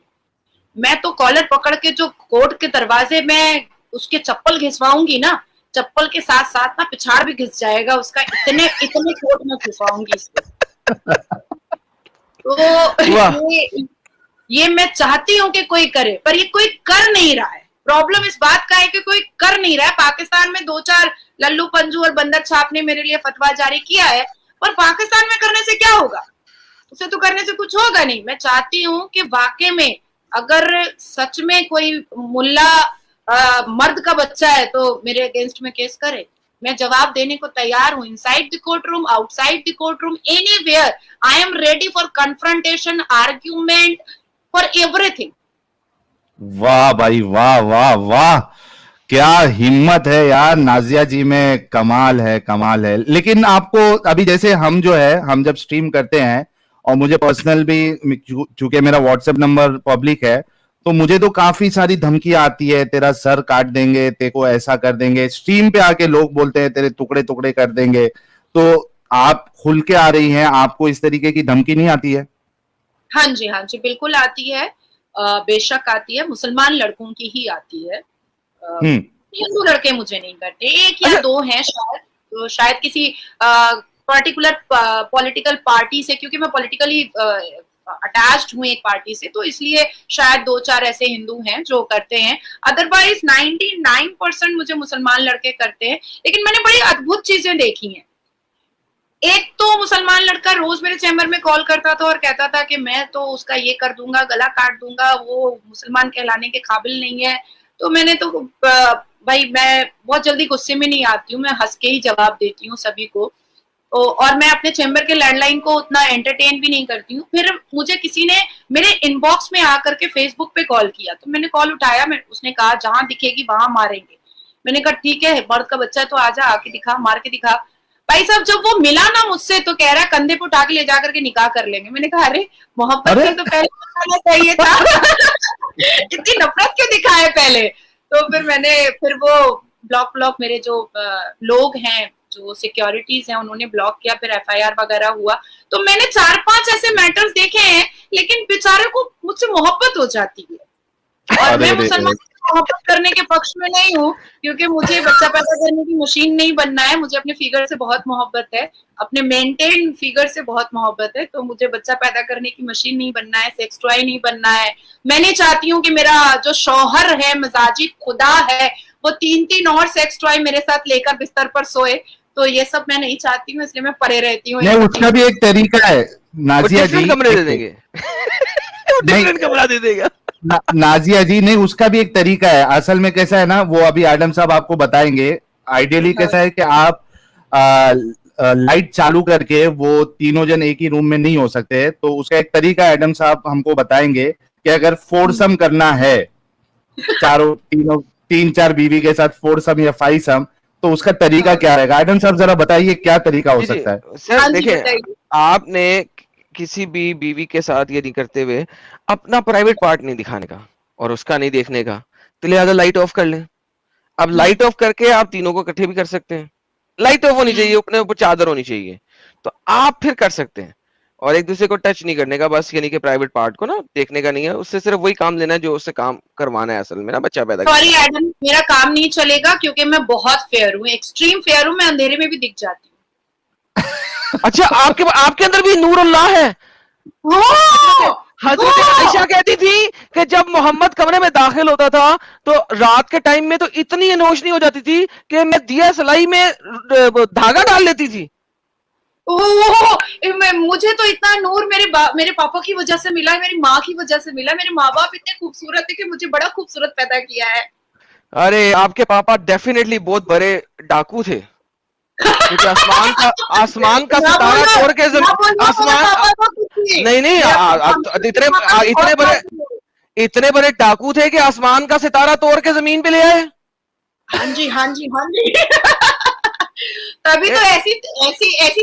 मैं तो कॉलर पकड़ के जो कोर्ट के दरवाजे में उसके चप्पल घिसवाऊंगी ना, चप्पल के साथ साथ ना पिछाड़ भी घिस जाएगा उसका, इतने इतने कोर्ट में घिसवाऊंगी इसको। तो ये मैं चाहती हूँ कि कोई करे, पर ये कोई कर नहीं रहा है। प्रॉब्लम इस बात का है कि कोई कर नहीं रहा है। पाकिस्तान में 2-4 लल्लू पंजू और बंदर छाप ने मेरे लिए फतवा जारी किया है, पर पाकिस्तान में करने से क्या होगा? उसे तो करने से कुछ होगा नहीं। मैं चाहती हूँ कि वाकई में अगर सच में कोई मुल्ला मर्द का बच्चा है तो मेरे अगेंस्ट में केस करे। मैं जवाब देने को तैयार हूँ, inside the court room, outside the court room, anywhere I am ready for confrontation, argument, for everything. वाह भाई वाह वाह वाह, क्या हिम्मत है यार नाजिया जी में। कमाल है, कमाल है। लेकिन आपको अभी जैसे हम जो है, हम जब स्ट्रीम करते हैं और मुझे पर्सनल भी, चूंकि मेरा व्हाट्सएप नंबर पब्लिक है, तो मुझे तो काफी सारी धमकियां आती है, तेरा सर काट देंगे, तेरे को ऐसा कर देंगे। स्ट्रीम पे आके लोग बोलते हैं तेरे टुकड़े टुकड़े कर देंगे। तो आप खुल के आ रही हैं, आपको इस तरीके की धमकी नहीं आती है? हाँ जी बिल्कुल आती है, बेशक आती है। मुसलमान लड़कों की ही आती है, हिंदू लड़के मुझे नहीं करते। एक या दो हैं शायद, तो शायद किसी पर्टिकुलर पॉलिटिकल पार्टी से, क्योंकि मैं पॉलिटिकली अटैच्ड हूँ एक पार्टी से, तो इसलिए शायद 2-4 ऐसे हिंदू हैं जो करते हैं। अदरवाइज 99% मुझे मुसलमान लड़के करते हैं। लेकिन मैंने बड़ी अद्भुत चीजें देखी हैं। एक तो मुसलमान लड़का रोज मेरे चैम्बर में कॉल करता था और कहता था कि मैं तो उसका ये कर दूंगा, गला काट दूंगा, वो मुसलमान कहलाने के काबिल नहीं है। तो मैंने तो भाई, मैं बहुत जल्दी गुस्से में नहीं आती हूँ, मैं हंस के ही जवाब देती हूँ सभी को। और मैं अपने चैम्बर के लैंडलाइन को उतना एंटरटेन भी नहीं करती हूँ। फिर मुझे किसी ने मेरे इनबॉक्स में आकर के फेसबुक पे कॉल किया, तो मैंने कॉल उठाया। उसने कहा जहां दिखेगी वहां मारेंगे। मैंने कहा ठीक है, मर्द का बच्चा है तो आजा, आके दिखा, मार के दिखा। भाई साहब, जब वो मिला ना मुझसे तो कह रहा है कंधे पे उठा के ले जाकर के निकाह कर लेंगे। मैंने कहा अरे मोहब्बत से तो पहले बताना चाहिए था। इतनी नफरत क्यों दिखाए पहले? तो फिर वो ब्लॉक मेरे जो लोग हैं, जो सिक्योरिटीज हैं, उन्होंने ब्लॉक किया। फिर FIR वगैरह हुआ। तो मैंने 4-5 ऐसे मैटर्स देखे हैं, लेकिन बेचारे को मुझसे मोहब्बत हो जाती है। और मैं मुसलमान मोहब्बत करने के पक्ष में नहीं हूँ, क्योंकि मुझे बच्चा पैदा करने की मशीन नहीं बनना है। मुझे अपने फिगर से बहुत मोहब्बत है, अपने मेंटेन फिगर से बहुत मोहब्बत है। तो मुझे बच्चा पैदा करने की मशीन नहीं बनना है, सेक्स टॉय नहीं बनना है। मैं नहीं चाहती हूँ कि मेरा जो शौहर है, मजाजी खुदा है, वो 3-3 और सेक्स टॉय मेरे साथ लेकर बिस्तर पर सोए। तो ये सब मैं नहीं चाहती हूँ, इसलिए मैं परे रहती हूँ। नहीं, उसका भी एक तरीका है नाजिया जी। कमरे दे देंगे। डिफरेंट कमरा दे देगा नाजिया जी। नहीं, उसका भी एक तरीका है। असल में कैसा है ना, वो अभी एडम साहब आपको बताएंगे। आइडियली कैसा है कि आप लाइट चालू करके, वो तीनों जन एक ही रूम में नहीं हो सकते, तो उसका एक तरीका एडम साहब हमको बताएंगे कि अगर फोरसम करना है, 3-4 बीवी के साथ फोरसम या फाइसम, तो उसका तरीका क्या रहेगा? एडम साहब जरा बताइए क्या तरीका हो सकता है। सर देखिए, आपने किसी भी बीवी के साथ ये नहीं करते हुए अपना प्राइवेट पार्ट नहीं दिखाने का और उसका नहीं देखने का, तो लिहाजा लाइट ऑफ कर लें। अब लाइट ऑफ करके आप तीनों को इकट्ठे भी कर सकते हैं, लाइट ऑफ होनी चाहिए, अपने ऊपर चादर होनी चाहिए, तो आप फिर कर सकते हैं। और एक दूसरे को टच नहीं करने का, बस यानी कि प्राइवेट पार्ट को ना देखने का नहीं है, उससे सिर्फ वही काम लेना है जो उससे काम करवाना है असल में ना, बच्चा पैदा करना। सॉरी एडम, मेरा काम नहीं चलेगा क्योंकि मैं बहुत फेयर हूँ, एक्सट्रीम फेयर हूँ, मैं अंधेरे में भी दिख जाती हूँ। अच्छा, आपके अंदर भी नूरुल्लाह है। हजरत आयशा कहती थी कि जब मोहम्मद कमरे में दाखिल होता था तो रात के टाइम में तो इतनी रोशनी हो जाती थी कि मैं दिया सलाई में धागा डाल लेती थी। मुझे तो इतना नूर मेरे पापा की वजह से मिला, मेरी माँ की वजह से मिला। मेरे माँ बाप इतने खूबसूरत थे कि मुझे बड़ा खूबसूरत पैदा किया है। अरे आपके पापा डेफिनेटली बहुत बड़े डाकू थे, क्योंकि आसमान का सितारा तोड़ के इतने बड़े डाकू थे कि आसमान का सितारा तोड़ के जमीन पे ले आए। हाँ जी, हाँ जी, हाँ जी। तभी तो ऐसी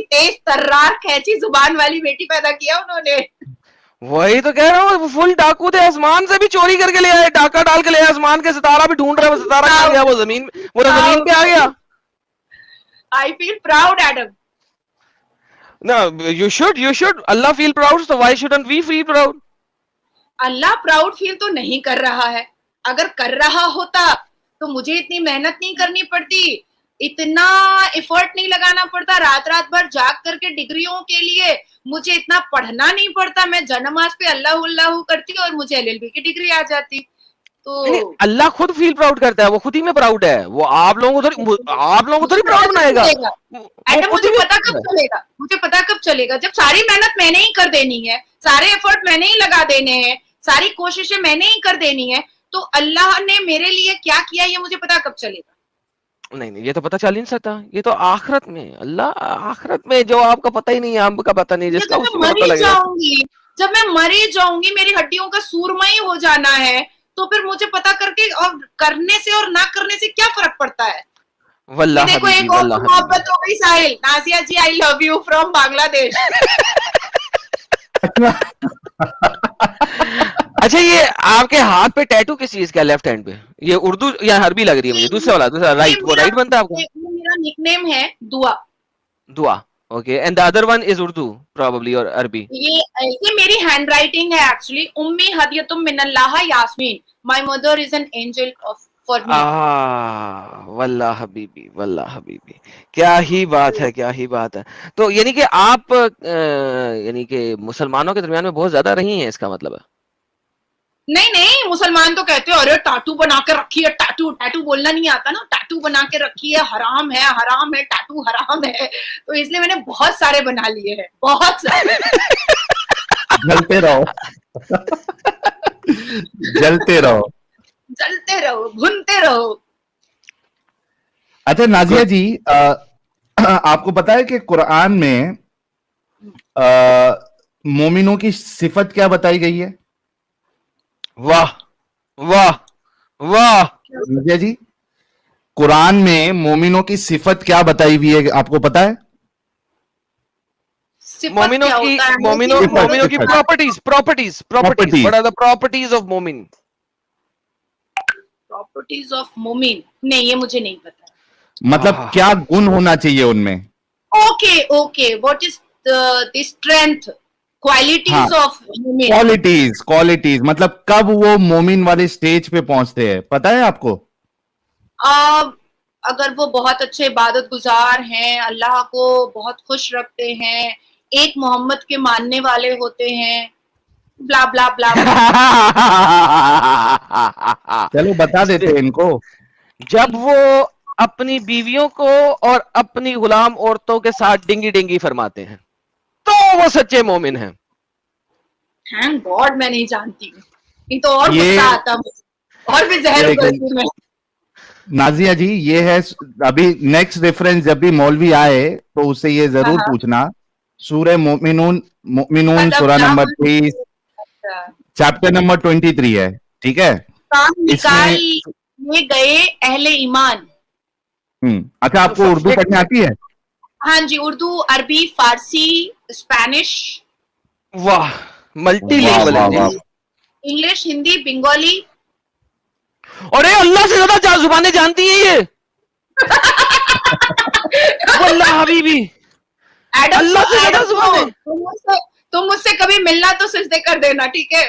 तेज तर्रार कैची जुबान वाली बेटी पैदा किया उन्होंने। वही तो कह रहा हूँ, फुल डाकू थे, आसमान से भी चोरी करके ले आए, डाका डाल के ले आए, आसमान के सितारा भी ढूंढ रहे, वो सितारा कहाँ गया, वो जमीन पे आ गया। I feel proud, Adam. No, you should. Allah feel proud, so why shouldn't we feel proud? Allah proud feel तो नहीं कर रहा है। अगर कर रहा होता तो मुझे इतनी मेहनत नहीं करनी पड़ती, इतना एफर्ट नहीं लगाना पड़ता, रात भर जाग करके डिग्रियों के लिए मुझे इतना पढ़ना नहीं पड़ता। मैं जनमाज पे अल्लाह अल्लाह करती और मुझे LLB की डिग्री आ जाती। तो अल्लाह खुद फील प्राउड करता है, वो खुद ही में प्राउड है, वो आप लोगों को थोड़ी प्राउड बनाएगा। मुझे पता कब चलेगा जब सारी मेहनत मैंने ही कर देनी है, सारे एफर्ट मैंने ही लगा देने हैं, सारी कोशिशें मैंने ही कर देनी है, तो अल्लाह ने मेरे लिए क्या किया ये मुझे पता कब चलेगा। नहीं, ये तो पता चल ही नहीं सकता, ये तो आखिरत में, अल्लाह आखिरत में, जो आपका पता ही नहीं है, आपका पता नहीं, जिसका उसको पता लगेगा। जब मैं मरी जाऊंगी, मेरी हड्डियों का सूरमा ही हो जाना है, तो फिर मुझे पता करके और करने से और ना करने से क्या फर्क पड़ता है। वल्लाह देखो एक और मोहब्बत हो गई। Sahil, Nazia ji, I love you from Bangladesh. अच्छा, ये आपके हाथ पे टैटू किस चीज का, लेफ्ट हैंड पे? ये उर्दू या अरबी लग रही है मुझे, दूसरा राइट, वो राइट बनता है आपका? मेरा निकनेम है Dua. Okay, and the other one is Urdu probably और अरबी? ये मेरी हैंड राइटिंग है एक्चुअली। उम्मी हदियतुम मिनल्लाह यास्मीन, my mother is an angel for me. वल्लाह हबीबी, क्या ही बात है, क्या ही बात है। तो यानी कि आप यानी कि मुसलमानों के दरमियान में बहुत ज्यादा रही हैं, इसका मतलब है? नहीं, मुसलमान तो कहते हैं अरे टैटू बना के रखी है, टैटू बोलना नहीं आता ना, टैटू बना के रखी है, हराम है, टैटू हराम है। तो इसलिए मैंने बहुत सारे बना लिए हैं, बहुत सारे। जलते रहो, भुनते रहो। अच्छा नाजिया जी, आपको पता है कि कुरान में मोमिनों की सिफत क्या बताई गई है? वाह नाजिया जी, कुरान में मोमिनों की सिफत क्या बताई हुई है, आपको पता है? मोमिनों की properties what are the properties of मोमिन? प्रॉपर्टीज ऑफ मोमिन, नहीं ये मुझे नहीं पता। मतलब क्या गुण होना चाहिए उनमें? Okay, what is the strength, qualities of मोमिन? क्वालिटीज मतलब कब वो मोमिन वाले स्टेज पे पहुंचते हैं, पता है आपको? अगर वो बहुत अच्छे इबादत गुजार हैं, अल्लाह को बहुत खुश रखते हैं, एक मोहम्मद के मानने वाले होते हैं, ब्ला ब्ला ब्ला। चलो बता देते हैं इनको। जब वो अपनी बीवियों को और अपनी गुलाम औरतों के साथ डिंगी फरमाते हैं, तो वो सच्चे मोमिन हैं। थैंक गॉड मैं नहीं जानती, नहीं तो और गुस्सा आता और भी जहर करती मैं। नाजिया जी, ये है अभी नेक्स्ट रेफरेंस, जब भी मौलवी आए तो उससे ये जरूर पूछना, सूरह मोमिनून सूरह नंबर 30 चैप्टर नंबर 23 है, ठीक है? इसमें गए अहले ईमान। अच्छा, आपको उर्दू पढ़ने आती है? हाँ जी, उर्दू, अरबी, फारसी, स्पेनिश। वाह, मल्टीलिंगुअल। इंग्लिश, हिंदी, बंगाली। अरे अल्लाह से ज्यादा जुबानें जानती है ये। वल्लाह हबीबी, एडम, अल्लाह से ज्यादा जुबानें। तुम मुझसे कभी मिलना तो सिजदे कर देना, ठीक है?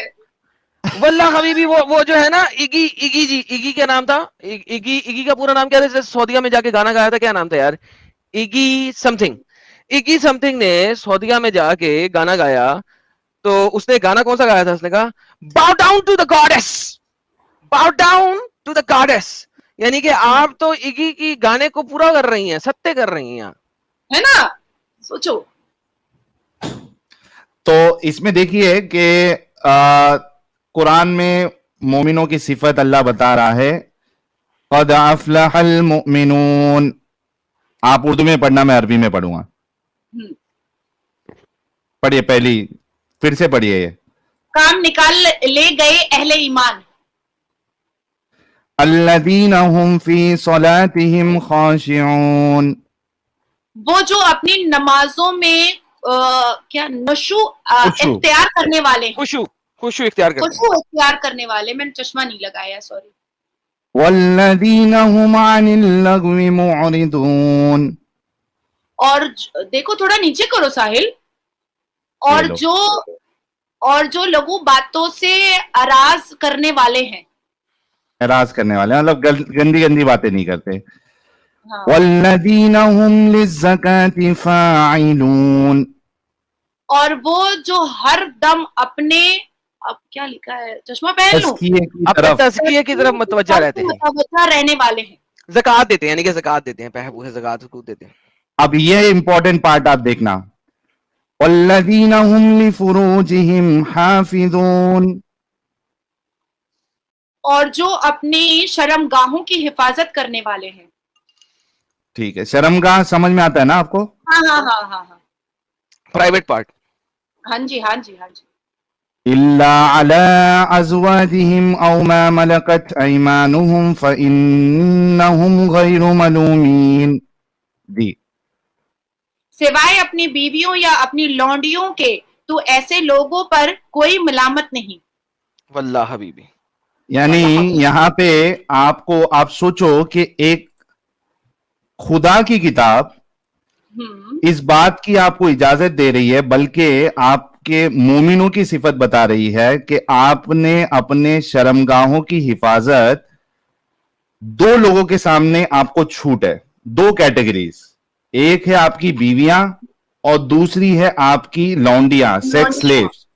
वल्लाह हबीबी, वो जो है ना, इगी क्या नाम था, इगी का पूरा नाम क्या था, सऊदीया में जाके गाना गाया था, क्या नाम था यार, इगी समथिंग ने सऊदीया में जाके गाना गाया। तो उसने गाना कौन सा गाया था, उसने कहा bow down to the goddess, bow down to the goddess, यानी कि आप तो इगी की गाने को पूरा कर रही हैं, सत्य कर रही हैं, है ना? सोचो। तो इसमें देखिए कि कुरान में मोमिनों की सिफत अल्लाह बता रहा है, क़द अफ़लहल मुमिनून। आप उर्दू में पढ़ना, मैं अरबी में पढ़ूंगा। पढ़िए, पहली फिर से पढ़िए। ये काम निकाल ले गए अहले ईमान, अल्लज़ीना हुम फी सलातिहिम खाशिऊन। वो जो अपनी नमाजों में क्या खुशू इख्तियार करने वाले हैं, खुशू इख्तियार करते हैं। खुशू इख्तियार करने वाले। मैंने चश्मा नहीं लगाया, सॉरी। वल्लज़ीना हुम अनिल लगवी मुअरिदून। और देखो, थोड़ा नीचे करो साहिल। और जो लघु बातों से अराज करने वाले हैं, एराज करने वाले, मतलब गंदी गंदी बातें नहीं करते। हाँ। वल्लज़ीना हुम लिज़्ज़काति फ़ाइलून। और वो जो हर दम अपने, अब क्या लिखा है, चश्मा पहन लूं, तस्किये की तरफ मुतवज्जा रहते हैं, मुतवज्जा रहने वाले हैं, ज़कात देते हैं, यानी कि ज़कात देते हैं, पैसे पूसे ज़कात देते हैं। अब ये इंपॉर्टेंट पार्ट आप देखना, वल्लज़ीना हुम लिफ़ुरूजिहिम हाफ़िज़ून। और जो अपनी शर्मगाहों की हिफाजत करने वाले हैं। ठीक है, शर्मगाह समझ में आता है ना आपको? हाँ, प्राइवेट पार्ट। हाँ जी, हाँ जी, हाँ जी। इल्ला अला अज़वाजिहिम औ मा मलकत अयमानुहुम फ़इन्नहुम गैरु मलूमीन। जी, सिवाय अपनी बीवियों या अपनी लौंडियों के, तो ऐसे लोगों पर कोई मलामत नहीं। वल्लाह हबीबी, यानी यहाँ पे आपको, आप सोचो कि एक खुदा की किताब इस बात की आपको इजाजत दे रही है, बल्कि आपके मोमिनों की सिफत बता रही है कि आपने अपने शर्मगाहों की हिफाजत, दो लोगों के सामने आपको छूट है, दो कैटेगरीज, एक है आपकी बीवियां और दूसरी है आपकी लौंडियां, सेक्स स्लेव्स।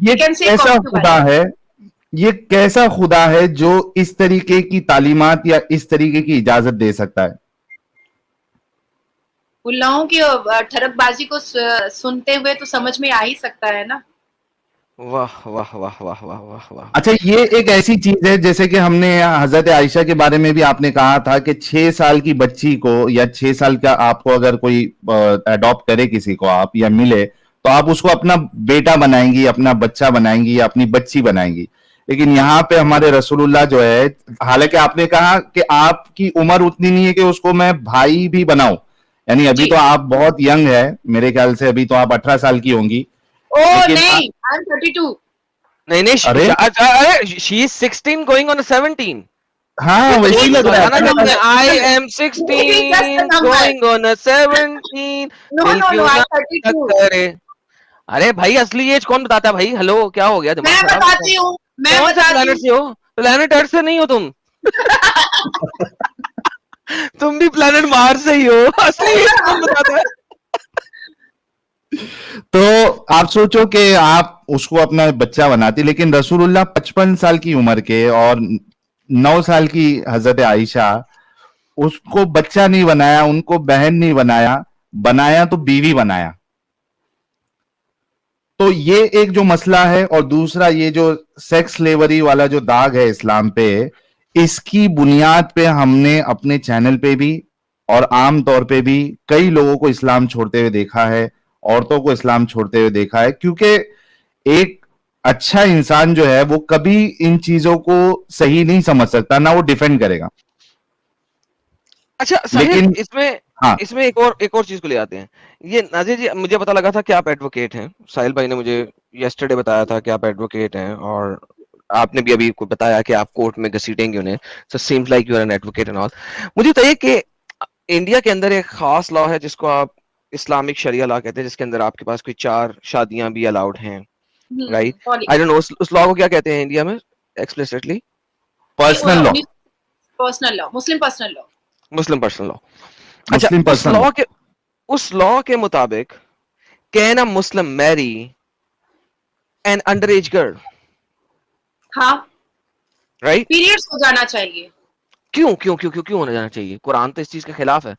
ये कैसा खुदा है, ये कैसा खुदा है जो इस तरीके की तालीमात या इस तरीके की इजाजत दे सकता है? उल्लाहों की ठरकबाजी को सुनते हुए तो समझ में आ ही सकता है ना। वाह वाह वाह वाह वाह वाह वाह। अच्छा, ये एक ऐसी चीज है, जैसे कि हमने हजरत आयशा के बारे में भी आपने कहा था कि 6 साल की बच्ची को या 6 साल का आपको अगर कोई अडॉप्ट करे किसी को आप या मिले, तो आप उसको अपना बेटा बनाएंगी, अपना बच्चा बनाएंगी या अपनी बच्ची बनाएंगी। लेकिन यहाँ पे हमारे रसूलुल्लाह जो है, हालांकि आपने कहा कि आपकी उम्र उतनी नहीं है कि उसको मैं भाई भी बनाऊं, यानी अभी तो आप बहुत यंग है, मेरे ख्याल से अभी तो आप 18 साल की होंगी। नहीं, I'm 32। नहीं, अरे she is 16 going on 17। हाँ, वैसे लग रहा है। I am 16 going on 17। No, I'm 32। अरे भाई, असली एज कौन बताता है भाई? हेलो, क्या हो गया दिमाग मैं खराब? बताती हूँ, मैं कौन सा बताती प्लेनेट से हो? प्लेनेट अर्थ से नहीं हो तुम। तुम भी प्लेनेट मार्स से ही हो। असली एज कौन बताता है? तो आप सोचो कि आप उसको अपना बच्चा बनाती, लेकिन रसूलुल्लाह 55 साल की उम्र के और 9 साल की हजरत आयशा, उसको बच्चा नहीं बनाया, उनको बहन नहीं बनाया, बनाया तो बीवी बनाया। तो ये एक जो मसला है, और दूसरा ये जो सेक्स स्लेवरी वाला जो दाग है इस्लाम पे, इसकी बुनियाद पे हमने अपने चैनल पे भी और आम तौर पे भी कई लोगों को इस्लाम छोड़ते हुए देखा है, औरतों को इस्लाम छोड़ते हुए देखा है, क्योंकि एक अच्छा इंसान जो है वो कभी इन चीजों को सही नहीं समझ सकता, ना वो डिफेंड करेगा। अच्छा, लेकिन इसमें एक और चीज को ले आते हैं। ये नाज़िर जी, मुझे पता लगा था कि आप एडवोकेट हैं। साहिल भाई ने मुझे येस्टरडे बताया था कि आप एडवोकेट हैं, और आपने भी अभी को बताया कि आप कोर्ट में घसीटेंगे उन्हें, so seems like you are an advocate and all. मुझे बताइए कि इंडिया के अंदर एक खास लॉ है जिसको आप इस्लामिक शरिया लॉ कहते हैं, जिसके अंदर आपके पास कोई 4 शादियां भी अलाउड हैं, राइट? आई डोंट नो उस लॉ को क्या कहते हैं इंडिया में explicitly? Personal law, personal law, Muslim personal law. Muslim personal law. अच्छा, मुस्लिम पर्सनल उस लॉ के मुताबिक can a Muslim marry an under age girl? हाँ, राइट? पीरियड्स हो जाना चाहिए। क्यों क्यों क्यों क्यों क्यों होना जाना चाहिए? कुरान तो इस चीज के खिलाफ है,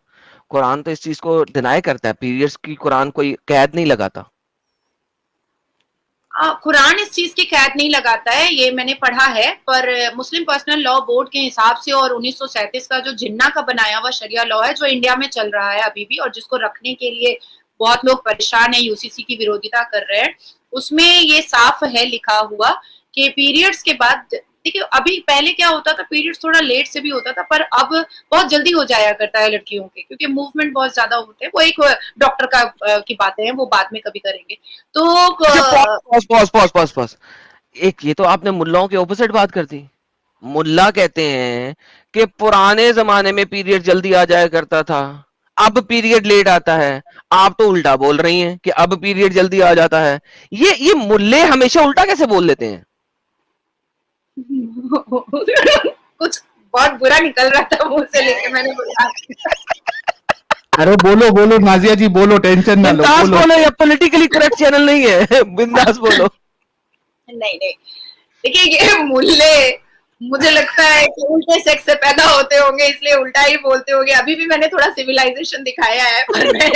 कुरान तो इस चीज को डिनाई करता है, पीरियड्स की कुरान कोई कैद नहीं लगाता। कुरान इस चीज की कैद नहीं लगाता है, ये मैंने पढ़ा है, पर मुस्लिम पर्सनल लॉ बोर्ड के हिसाब से और 1937 का जो जिन्ना का बनाया हुआ शरिया लॉ है जो इंडिया में चल रहा है अभी भी, और जिसको रखने के लिए बहुत लोग परेशान है, यूसीसी की विरोधिता कर रहे हैं, उसमें ये साफ है लिखा हुआ कि पीरियड्स के बाद, देखिए अभी पहले क्या होता था, पीरियड्स थोड़ा लेट से भी होता था, पर अब बहुत जल्दी हो जाया करता है लड़कियों के, क्योंकि मूवमेंट बहुत ज्यादा होते हैं। वो एक डॉक्टर का की बातें हैं, वो बाद में कभी करेंगे। तो पॉज एक, ये तो आपने मुल्लाओं के ऑपोजिट बात कर दी। मुल्ला कहते हैं कि पुराने जमाने में पीरियड जल्दी आ जाया करता था, अब पीरियड लेट आता है। आप तो उल्टा बोल रही हैं कि अब पीरियड जल्दी आ जाता है। ये मुल्ले हमेशा उल्टा कैसे बोल लेते हैं? कुछ बहुत बुरा निकल रहा था मुंह से, लेके मैंने बोला। अरे बोलो बोलो नाजिया जी, बोलो, टेंशन ना लो, बोलो। ये पॉलिटिकली करेक्ट चैनल नहीं है, बिंदास बोलो। नहीं, देखिए ये मुल्ले, मुझे लगता है कि उल्टे सेक्स से पैदा होते होंगे, इसलिए उल्टा ही बोलते होंगे। अभी भी मैंने थोड़ा सिविलाइजेशन दिखाया है, पर मैं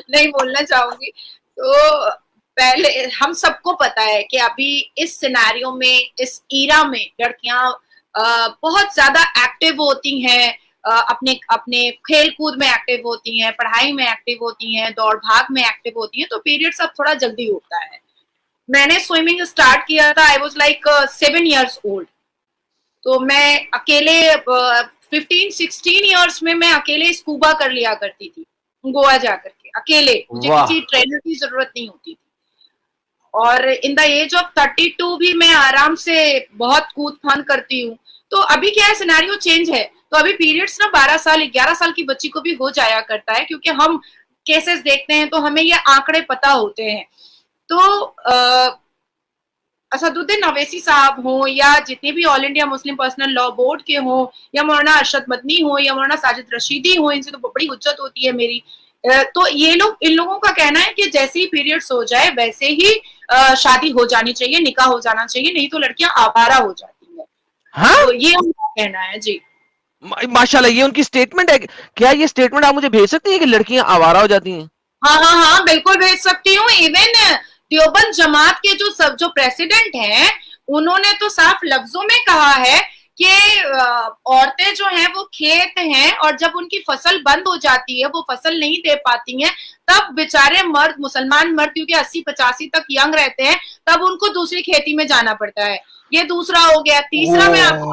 नहीं बोलना चाहूंगी। तो पहले हम सबको पता है कि अभी इस सिनेरियो में, इस ईरा में लड़कियां बहुत ज्यादा एक्टिव होती हैं, अपने अपने खेल कूद में एक्टिव होती हैं, पढ़ाई में एक्टिव होती हैं, दौड़ भाग में एक्टिव होती हैं, तो पीरियड्स अब थोड़ा जल्दी होता है। मैंने स्विमिंग स्टार्ट किया था, I was like 7 years old, तो मैं अकेले 15-16 years में मैं अकेले स्कूबा कर लिया करती थी गोवा जाकर के, अकेले, मुझे किसी ट्रेनर की जरूरत नहीं होती थी। और इन द एज ऑफ 32 भी मैं आराम से बहुत कूद फान करती हूँ। तो अभी क्या है, सिनेरियो चेंज है, तो अभी पीरियड्स ना 12 साल 11 साल की बच्ची को भी हो जाया करता है, क्योंकि हम केसेस देखते हैं तो हमें ये आंकड़े पता होते हैं। तो असदुद्दीन अवैसी साहब हो या जितने भी all India Muslim personal law board के हो, या मौलाना अरशद मदनी हो, या मौलाना साजिद रशीदी हो, इनसे तो बड़ी हुज्जत होती है मेरी। तो ये लोग, इन लोगों का कहना है कि जैसे ही पीरियड्स हो जाए वैसे ही शादी हो जानी चाहिए, निकाह हो जाना चाहिए, नहीं तो लड़कियां आवारा हो जाती हैं। हाँ? तो ये उनका कहना है जी। माशाल्लाह, ये उनकी स्टेटमेंट है। क्या ये स्टेटमेंट आप मुझे भेज सकती हैं कि लड़कियां आवारा हो जाती हैं? हाँ, बिल्कुल भेज सकती हूँ। इवन देवबंद जमात के जो प्रेसिडेंट हैं, उन्होंने तो साफ लफ्जों में कहा है कि औरतें जो हैं वो खेत हैं, और जब उनकी फसल बंद हो जाती है, वो फसल नहीं दे पाती हैं, तब बेचारे मर्द, मुसलमान मर्द, क्योंकि 80-85 तक यंग रहते हैं, तब उनको दूसरी खेती में जाना पड़ता है। ये दूसरा हो गया। तीसरा मैं आपको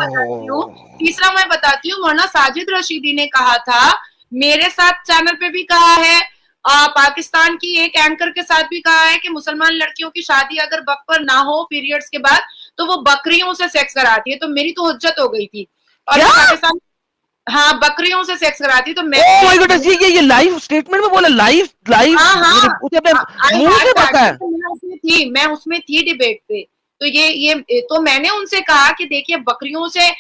बताती हूँ, मौलाना साजिद रशीदी ने कहा था, मेरे साथ चैनल पे भी कहा है, पाकिस्तान की एक एंकर के साथ भी कहा है कि मुसलमान लड़कियों की शादी अगर वक्त पर ना हो पीरियड्स के बाद, तो वो बकरियों से सेक्स कराती है। तो मेरी तो हुज्जत हो गई थी। और पाकिस्तान, हाँ, बकरियों से सेक्स कराती, तो मैं ओह माय गॉड, ये लाइव स्टेटमेंट में बोला, लाइव मुंह से पता है। मैं उसमें थी डिबेट पे। तो ये तो मैंने उनसे कहा कि देखिए, बकरियों से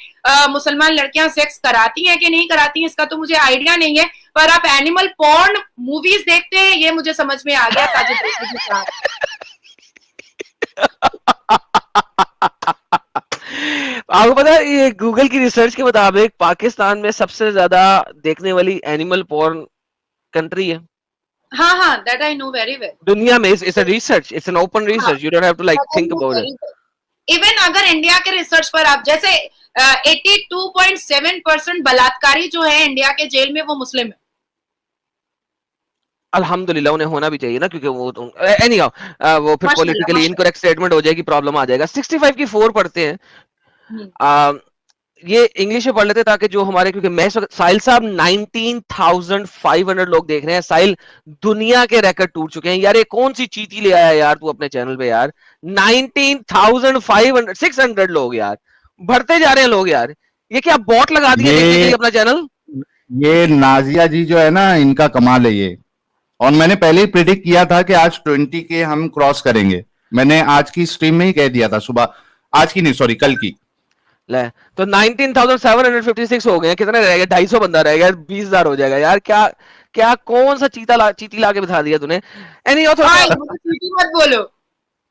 मुसलमान लड़कियां सेक्स कराती हैं कि नहीं कराती हैं, इसका तो मुझे आइडिया नहीं है, पर आप एनिमल पॉर्न मूवीज देखते हैं, ये मुझे समझ में आ गया साजिद रशीदी के साथ। आपको पता है, ये गूगल की रिसर्च के मुताबिक पाकिस्तान में सबसे ज्यादा देखने वाली एनिमल पॉर्न कंट्री है। हाँ, that I know very well. दुनिया में it's a research, it's an open research, you don't have to like think about it. Even अगर इंडिया के रिसर्च पर आप जैसे 82.7% बलात्कारी जो है इंडिया के जेल में, वो मुस्लिम है। अल्हम्दुलिल्लाह, उन्हें होना भी चाहिए ना, क्योंकि वो तो anyhow, वो फिर पॉलिटिकली इनकरेक्ट स्टेटमेंट हो जाएगी, प्रॉब्लम आ जाएगा। 65 की 4 पढ़ते हैं। ये इंग्लिश में पढ़ लेते ताकि जो हमारे, क्योंकि मैं साहिल साहब 19,500 लोग देख रहे हैं। साहिल, दुनिया के रिकॉर्ड टूट चुके हैं यार। ये कौन सी चीटी ले आया यार तू अपने चैनल पे यार। 19,500 600 लोग यार, बढ़ते जा रहे हैं लोग यार। ये क्या बॉट लगा दिया देखने के लिए अपना चैनल? ये नाजिया जी जो है ना, इनका कमाल है ये। और मैंने पहले ही प्रिडिक्ट किया था कि आज 20 के हम क्रॉस करेंगे। मैंने आज की स्ट्रीम में ही कह दिया था, सुबह, आज की नहीं सॉरी कल की। ले तो 19,756 हो गए। कितने रह गए? 250 बंदा रह गया, 20,000 हो जाएगा यार। क्या क्या कौन सा चीटी ला के बिठा दिया तूने? एनी और चीटी मत बोलो।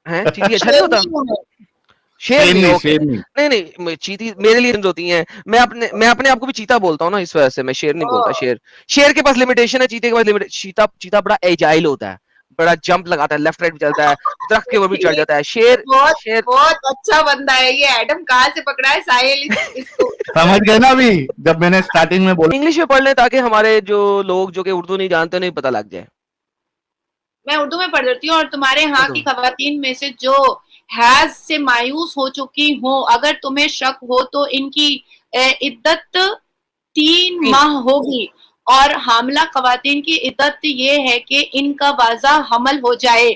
हैं चीटी अच्छा नहीं होता? शेर नहीं, शेर नहीं। नहीं चीटी मेरे लिए होती हैं। मैं अपने आप को भी चीता बोलता हूँ ना, इस वजह से मैं शेर नहीं बोलता। शेर के पास लिमिटेशन है, चीते के पास लिमिटेशन। चीता बड़ा एजाइल होता है, बड़ा जंप लगाता है, लेफ्ट राइट भी चलता है, दरख्त के ऊपर भी चढ़ जाता है। शेर बहुत अच्छा बंदा है ये। एडम कहाँ से पकड़ा है साहिल इसको? समझ गए ना अभी जब मैंने स्टार्टिंग में बोला। इंग्लिश में पढ़ ले ताकि हमारे जो लोग जो कि उर्दू नहीं जानते नहीं पता लग जाए। मैं उर्दू में पढ़ देती हूँ। और तुम्हारे यहाँ की खवातीन में से जो हैज से मायूस हो चुकी हो, अगर तुम्हें शक हो तो इनकी इद्दत 3 माह होगी। और हामला खवातीन की इद्दत ये है कि इनका वाज़ा हमल हो जाए।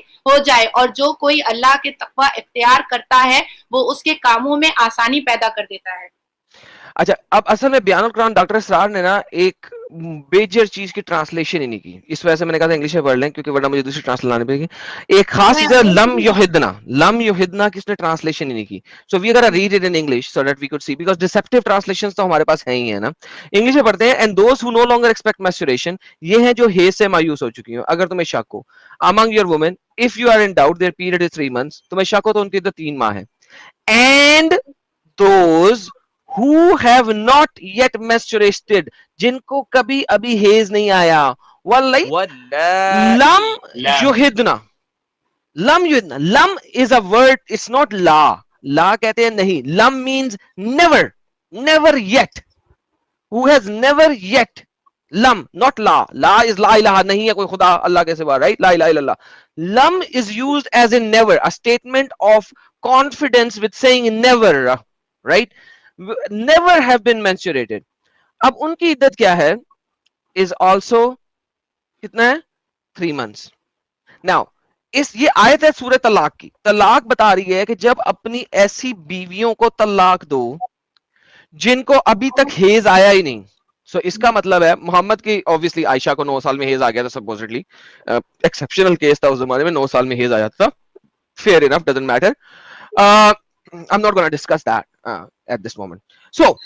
और जो कोई अल्लाह के तकवा इख्तियार करता है वो उसके कामों में आसानी पैदा कर देता है। अच्छा, अब असल में बयानुल कुरान डॉक्टर इसरार ने ना एक मेजर चीज की ट्रांसलेशन ही नहीं की। इस वजह से मैंने कहा था इंग्लिश में पढ़ लें, क्योंकि वरना मुझे दूसरी ट्रांसलेशन लानी पड़ेगी। एक खास चीज है लम युहिदना की इसने ट्रांसलेशन ही नहीं की। So we are read it in English so that we could see, because deceptive translations तो हमारे पास है ही है ना। इंग्लिश में पढ़ते हैं, and those who no longer expect masturbation, ये है जो हेज से मायूस हो चुकी हो। अगर तुम्हें शक हो, among your women if you are in doubt their period is 3 months, तुम्हें शक हो तो उनकी इद्दत 3 माह है। And those who have not yet menstruated, जिनको कभी अभी हेज नहीं आया, लम युहिदना। लम is a word, it's not ला कहते हैं नहीं। लम means never yet, who has never yet, लम नॉट ला इज ला इलाहा, नहीं है कोई खुदा अल्लाह के सिवा, राइट? ला इलाहा इल्लल्लाह। लम is used as in never, a statement of confidence with saying never, right? never have been menstruated। अब उनकी इद्दत क्या है? is also कितना है? 3 months। now ये आयत है सूरह तलाक की। तलाक बता रही है कि जब अपनी ऐसी बीवियों को तलाक दो जिनको अभी तक हेज आया ही नहीं। सो इसका मतलब है मोहम्मद की, ऑब्वियसली आयशा को 9 साल में हेज आ गया था सपोजिटली, एक्सेप्शनल केस था उस जमाने में, 9 साल में हेज आया था। Fair enough, doesn't matter. I'm not going to discuss that at this moment. So,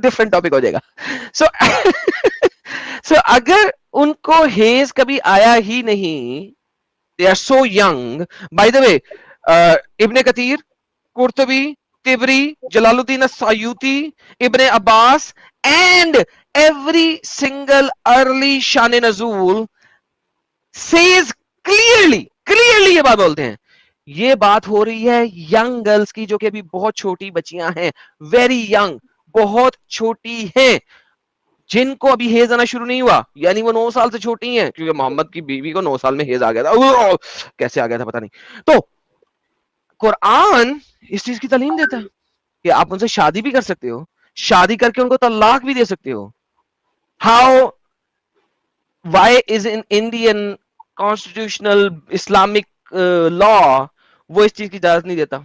different topic हो जाएगा। So अगर उनको हेज कभी आया ही नहीं, they are so young. By the way, Ibn कतीर, Qurtubi, Tabari, Jalaluddin अस्सयूती, Ibn Abbas and every single early शान नज़ूल says clearly ये बात बोलते हैं। ये बात हो रही है यंग गर्ल्स की, जो कि अभी बहुत छोटी बच्चियां हैं, वेरी यंग, बहुत छोटी हैं, जिनको अभी हेज आना शुरू नहीं हुआ, यानी वो 9 साल से छोटी हैं, क्योंकि मोहम्मद की बीवी को 9 साल में हेज आ गया था। कैसे आ गया था पता नहीं। तो कुरान इस चीज की तालीम देता है कि आप उनसे शादी भी कर सकते हो, शादी करके उनको तलाक भी दे सकते हो। How, why is in Indian constitutional Islamic law वो इस चीज की इजाजत नहीं देता?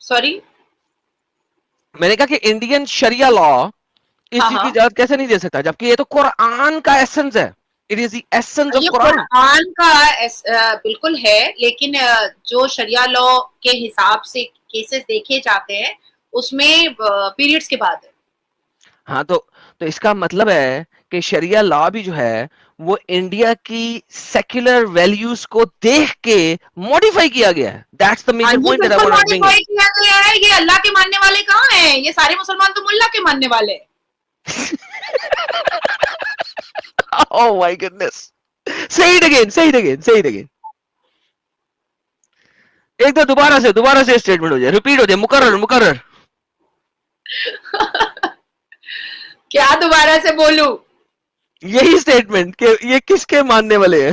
सॉरी, मैंने कहा कि इंडियन शरिया लॉ इस चीज की इजाजत कैसे नहीं दे सकता, जबकि ये तो कुरान का एसेंस है। It is the essence of Quran का बिल्कुल है, लेकिन जो शरिया लॉ के हिसाब से केसेस देखे जाते हैं उसमें पीरियड्स के बाद है। हाँ, तो इसका मतलब है कि शरिया लॉ भी जो है वो इंडिया की सेक्युलर वैल्यूज को देख के मॉडिफाई किया गया है। That's the major point that I want to bring. Modify किया गया है। ये अल्लाह के मानने वाले कहाँ हैं? ये सारे मुसलमान तो मुल्ला के मानने वाले हैं। Oh my goodness. Say it again. एक तो दोबारा से स्टेटमेंट हो जाए, रिपीट हो जाए, मुकर्रर। क्या दोबारा से बोलूं? यही स्टेटमेंट कि ये किसके मानने वाले हैं?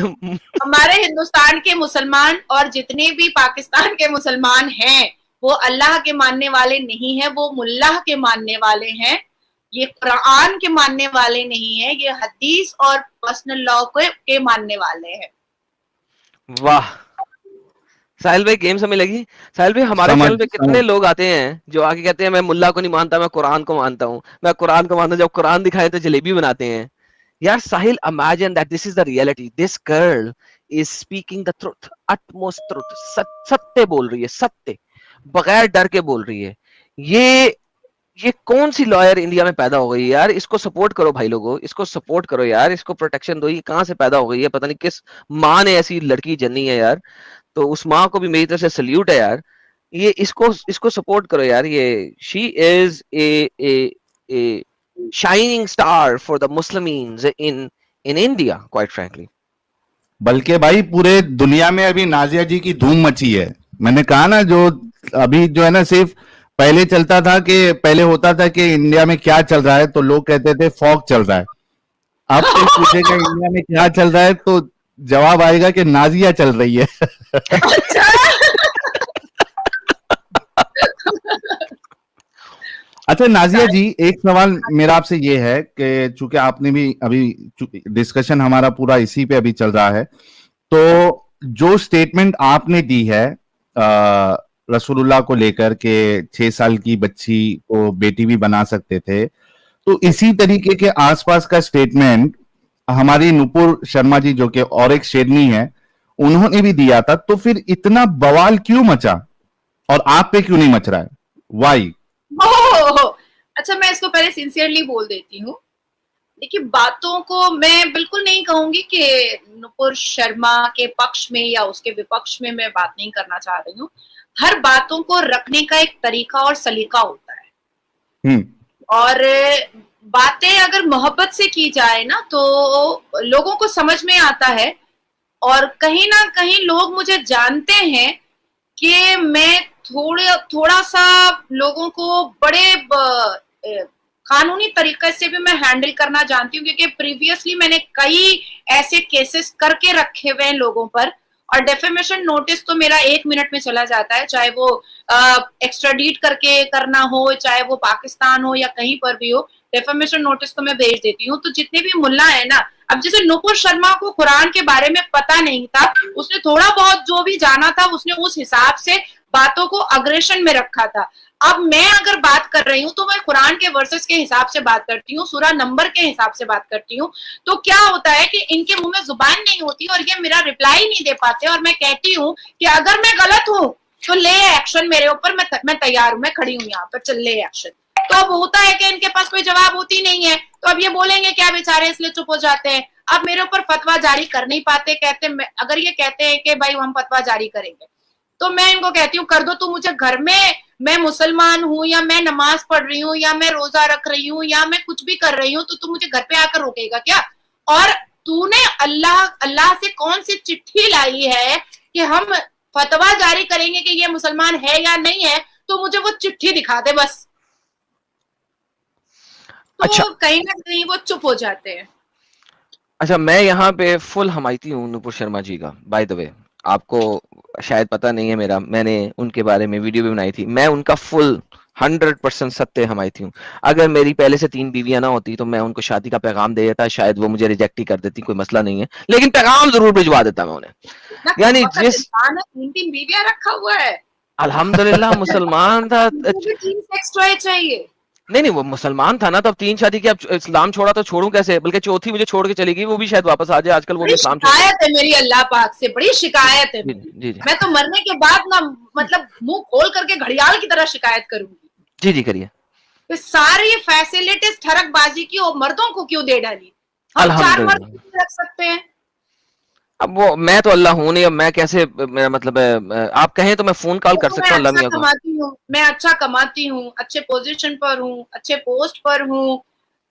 हमारे हिंदुस्तान के मुसलमान और जितने भी पाकिस्तान के मुसलमान हैं वो अल्लाह के मानने वाले नहीं है, वो मुल्लाह के मानने वाले हैं, ये कुरान के मानने वाले नहीं है, ये हदीस और पर्सनल लॉ के मानने वाले हैं। वाह साहिल भाई, गेम समझ लगी? साहिल भाई, हमारे चैनल पे कितने लोग आते हैं जो आके कहते हैं मैं मुल्ला को नहीं मानता, मैं कुरान को मानता हूँ, मैं कुरान को मानता हूँ, जब कुरान दिखाए तो जलेबी बनाते हैं। यार Sahil, imagine that this is the reality, this girl is speaking the truth, utmost truth, सत्य बोल रही है, सत्य, बगैर डर के बोल रही है। ये कौन सी लॉयर इंडिया में पैदा हो गई यार? इसको सपोर्ट करो भाई लोगों, इसको सपोर्ट करो यार, इसको प्रोटेक्शन दो। ये कहाँ से पैदा हो गई है? पता नहीं किस माँ ने ऐसी लड़की जन्नी है यार। तो उस माँ को भी मेरी तरफ से सल्यूट है यार। ये इसको सपोर्ट करो यार। ये she is a shining star for the मुस्लिमीन्स इन इंडिया, क्वाइट फ्रैंकली। बल्कि भाई पूरे दुनिया में अभी नाजिया जी की धूम मची है। मैंने कहा ना, जो अभी जो है ना, सिर्फ पहले चलता था कि पहले होता था कि इंडिया में क्या चल रहा है तो लोग कहते थे फॉग चल रहा है। अब कोई पूछेगा इंडिया में क्या चल रहा है तो जवाब आएगा कि नाजिया चल रही है। अच्छा नाजिया जी, एक सवाल मेरा आपसे ये है कि चूंकि आपने भी अभी डिस्कशन हमारा पूरा इसी पे अभी चल रहा है, तो जो स्टेटमेंट आपने दी है रसूलुल्लाह को लेकर के 6 साल की बच्ची को बेटी भी बना सकते थे, तो इसी तरीके के आसपास का स्टेटमेंट हमारी नुपुर शर्मा जी, जो कि और एक शेरनी है, उन्होंने भी दिया था। तो फिर इतना बवाल क्यों मचा और आप पे क्यों नहीं मच रहा है? वाई? अच्छा, मैं इसको पहले सिंसियरली बोल देती हूँ। देखिए, बातों को मैं बिल्कुल नहीं कहूंगी कि नुपुर शर्मा के पक्ष में या उसके विपक्ष में मैं बात नहीं करना चाह रही हूँ। हर बातों को रखने का एक तरीका और सलीका होता है। और बातें अगर मोहब्बत से की जाए ना तो लोगों को समझ में आता है। और कहीं ना कहीं लोग मुझे जानते हैं कि मैं थोड़ा सा लोगों को बड़े कानूनी तरीके से भी मैं हैंडल करना जानती हूँ, क्योंकि प्रीवियसली मैंने कई ऐसे केसेस करके रखे हुए हैं लोगों पर। और डेफेमेशन नोटिस तो मेरा 1 मिनट में चला जाता है, चाहे वो एक्स्ट्राडीट करके करना हो, चाहे वो पाकिस्तान हो या कहीं पर भी हो, डेफेमेशन नोटिस तो मैं भेज देती हूँ। तो जितने भी मुल्ला है ना, अब जैसे नुपुर शर्मा को कुरान के बारे में पता नहीं था, उसने थोड़ा बहुत जो भी जाना था उसने उस हिसाब से बातों को अग्रेशन में रखा था। अब मैं अगर बात कर रही हूँ तो मैं कुरान के वर्सेस के हिसाब से बात करती हूँ, सूरा नंबर के हिसाब से बात करती हूँ। तो क्या होता है कि इनके मुंह में जुबान नहीं होती और ये मेरा रिप्लाई नहीं दे पाते, और मैं कहती हूँ कि अगर मैं गलत हूँ तो ले एक्शन मेरे ऊपर, मैं तैयार हूँ, मैं खड़ी हूँ यहाँ पर, चल ले एक्शन। तो अब होता है कि इनके पास कोई जवाब होती नहीं है, तो अब ये बोलेंगे क्या बेचारे, इसलिए चुप हो जाते हैं। अब मेरे ऊपर फतवा जारी कर नहीं पाते, अगर ये कहते हैं कि भाई हम फतवा जारी करेंगे, तो मैं इनको कहती हूँ कर दो। तू मुझे घर में, मैं मुसलमान हूँ या मैं नमाज पढ़ रही हूँ या मैं रोजा रख रही हूँ या मैं कुछ भी कर रही हूँ, तो तू मुझे घर पे आकर रोकेगा क्या? और तूने अल्लाह से कौन सी चिट्ठी लाई है कि हम फतवा जारी करेंगे कि ये मुसलमान है या नहीं है, तो मुझे वो चिट्ठी दिखा दे बस। तो अच्छा, कहीं ना कहीं वो चुप हो जाते हैं। अच्छा, मैं यहाँ पे फुल हमायती हूँ नुपुर शर्मा जी का। बाय द वे, आपको शायद पता नहीं है, मैंने उनके बारे में वीडियो भी बनाई थी। मैं उनका फुल 100% सत्य हमायती हूँ। अगर मेरी पहले से 3 बीवियां ना होती तो मैं उनको शादी का पैगाम दे देता, शायद वो मुझे रिजेक्ट ही कर देती, कोई मसला नहीं है, लेकिन पैगाम जरूर भिजवा देता मैं उन्हें। यानी जिस 3 बीवियां रखा हुआ है, अल्हम्दुलिल्लाह मुसलमान था। 3 सेक्स टॉय चाहिए। नहीं, वो मुसलमान था ना, तो अब 3 शादी की, अब इस्लाम छोड़ा तो छोड़ूं कैसे? बल्कि चौथी मुझे छोड़ के चली गई, वो भी शायद वापस आ जाए। आजकल वो भी इस्लाम छोड़, शिकायत है मेरी अल्लाह पाक से, बड़ी शिकायत है। जी। मैं तो मरने के बाद ना, मतलब मुंह खोल करके घड़ियाल की तरह शिकायत करूंगी। जी करिए। तो सारी फैसिलिटीज ठरकबाजी की और मर्दों को क्यों दे डाली? हम 4 मर्द रख सकते हैं। अब वो मैं तो अल्लाह हूं नहीं, अब मैं कैसे, मेरा मतलब है, आप कहें तो मैं फोन कॉल कर सकता हूँ अल्लाह मियां को। मैं अच्छा कमाती हूँ, अच्छे पोजीशन पर हूँ, अच्छे पोस्ट पर हूँ,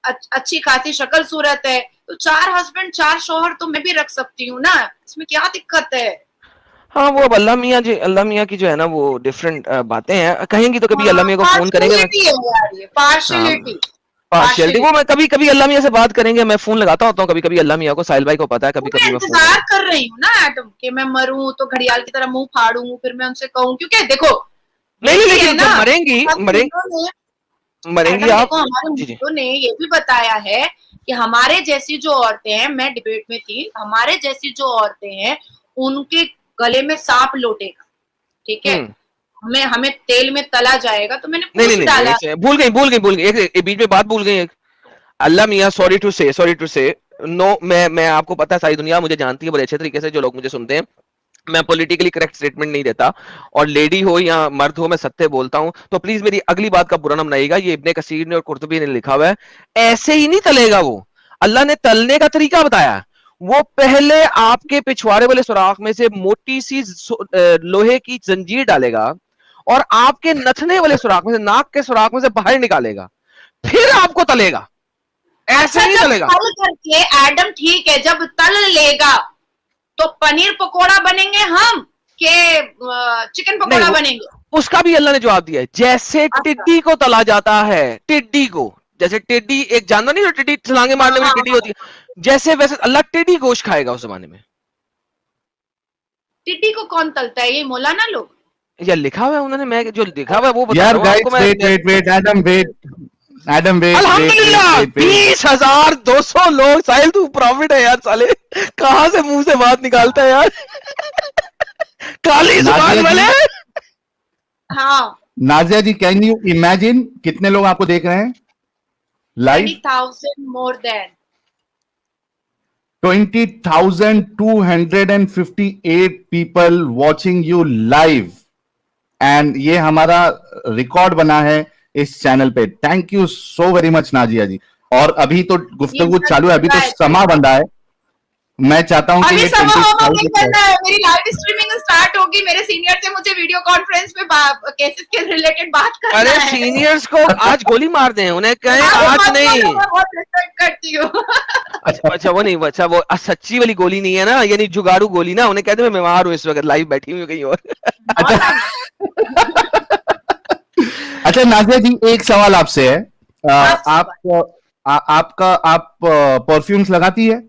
अच्छी खासी शक्ल सूरत है, तो 4 हस्बैंड 4 शौहर तो मैं भी रख सकती हूँ ना, इसमें क्या दिक्कत है? हाँ, वो अब अल्लाह मियां की जो है ना, वो डिफरेंट बातें हैं। कहेंगी तो कभी अल्लाह मियां को फोन करेंगे। पार्शियलिटी वो मैं कभी अल्लाह मियां से बात करेंगे, मैं फोन लगाता होता हूँ कभी अल्लाह मियां को। साहिल भाई को पता है, कभी मैं इंतजार कर रही हूँ ना एटम कि मैं मरूं तो घड़ियाल की तरह मुंह फाड़ूं, फिर मैं उनसे कहूँ, क्योंकि देखो नहीं ये है लेकिन ना, जब मरेंगी हम मरेंगी मैडम आप। देखो, हमारे जी जी मुद्दों ने ये भी बताया है कि हमारे जैसी जो औरतें हैं, मैं डिबेट में थी, हमारे जैसी जो औरतें हैं उनके गले में सांप लौटेगा, ठीक है, हमें हमें तेल में तला जाएगा। तो मैंने नहीं पूछ नहीं डाला, नहीं भूल गई एक बीच में बात भूल गई एक। अल्लाह मियाँ सॉरी टू से नो, मैं आपको पता है सारी दुनिया मुझे जानती है बड़े अच्छे तरीके से, जो लोग मुझे सुनते हैं, मैं पॉलिटिकली करेक्ट स्टेटमेंट नहीं देता, और लेडी हो या मर्द हो मैं सत्य बोलता हूं। तो प्लीज मेरी अगली बात का बुरा ना मनाइएगा, ये इब्ने कसीर ने और कुर्तुबी ने लिखा हुआ है, ऐसे ही नहीं तलेगा वो। अल्लाह ने तलने का तरीका बताया, वो पहले आपके पिछवाड़े वाले सुराख में से मोटी सी लोहे की जंजीर डालेगा और आपके नथने वाले सुराख में से, नाक के सुराख में से बाहर निकालेगा, फिर आपको तलेगा, ऐसे अच्छा नहीं जब तलेगा। तल करके एडम ठीक है, जब तल लेगा तो पनीर पकोड़ा बनेंगे हम के चिकन पकोड़ा नहीं, बनेंगे? उसका भी अल्लाह ने जवाब दिया है, जैसे अच्छा। टिड्डी को तला जाता है, टिड्डी को, जैसे टिड्डी एक जानवर नहीं, जो टिड्डी छलांगे मारने वाली टिड्डी होती है, जैसे वैसे अल्लाह टिड्डी गोश्त खाएगा उस जमाने में। टिड्डी को कौन तलता है? ये मौलाना लोग? या लिखा हुआ है उन्होंने, मैं जो लिखा हुआ है वो बता यार रहा हूँ गाइस, आपको। Wait Adam wait. अल्हम्दुलिल्लाह 20,200 लोग। साहिल तू प्रॉफिट है यार साले, कहां से मुंह से बात निकालता है यार। काली जुबान वाले। हाँ, Nazia ji, can you imagine कितने लोग आपको देख रहे हैं live? 20,000 more than 20,258 people watching you live, and ये हमारा रिकॉर्ड बना है इस चैनल पे। Thank you so very much Nazia ji. और अभी तो गुफ्तगू चालू है, अभी तो समा बंधा है। मैं चाहता हूं कि अभी ये समा होगा, नहीं 20,000 करना है। मेरी लाइव स्ट्रीमिंग स्टार्ट होगी, मेरे सीनियर से मुझे वीडियो कॉन्फ्रेंस पे केसेस के रिलेटेड बात करना अरे है। सीनियर्स को आज गोली मार दें, उन्हें कहें आज नहीं। मैं बहुत रिस्पेक्ट करती हूँ। अच्छा वो नहीं, अच्छा वो सच्ची वाली गोली नहीं है ना, यानी जुगाड़ू गोली ना, उन्हें कहते मैं बीमार हूँ इस वक्त, लाइव बैठी हुई कहीं और। अच्छा नाजिया जी, एक सवाल आपसे है। आप परफ्यूम्स लगाती है?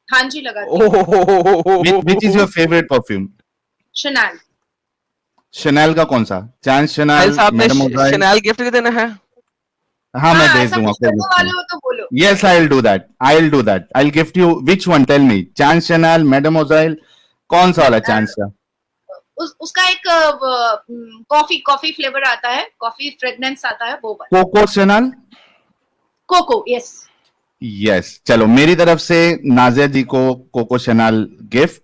हाँ जी, लगाती हूँ। Which is your favourite perfume? Chanel. Chanel का कौन सा? Chance Chanel, mademoiselle? Chanel gift देना है? हाँ, मैं भेज ऐसा दूंगा। कुछ करने वाले हो तो बोलो। Yes, I'll do that. I'll gift you. Which one? Tell me. Chance Chanel, mademoiselle, कौन सा वाला चांस का? उसका एक कॉफी फ्लेवर आता है, कॉफी फ्रेग्रेंस आता है, वो वाला। Coco Chanel? Coco, yes. Yes, चलो मेरी तरफ से नाजिया जी को Coco Chanel gift.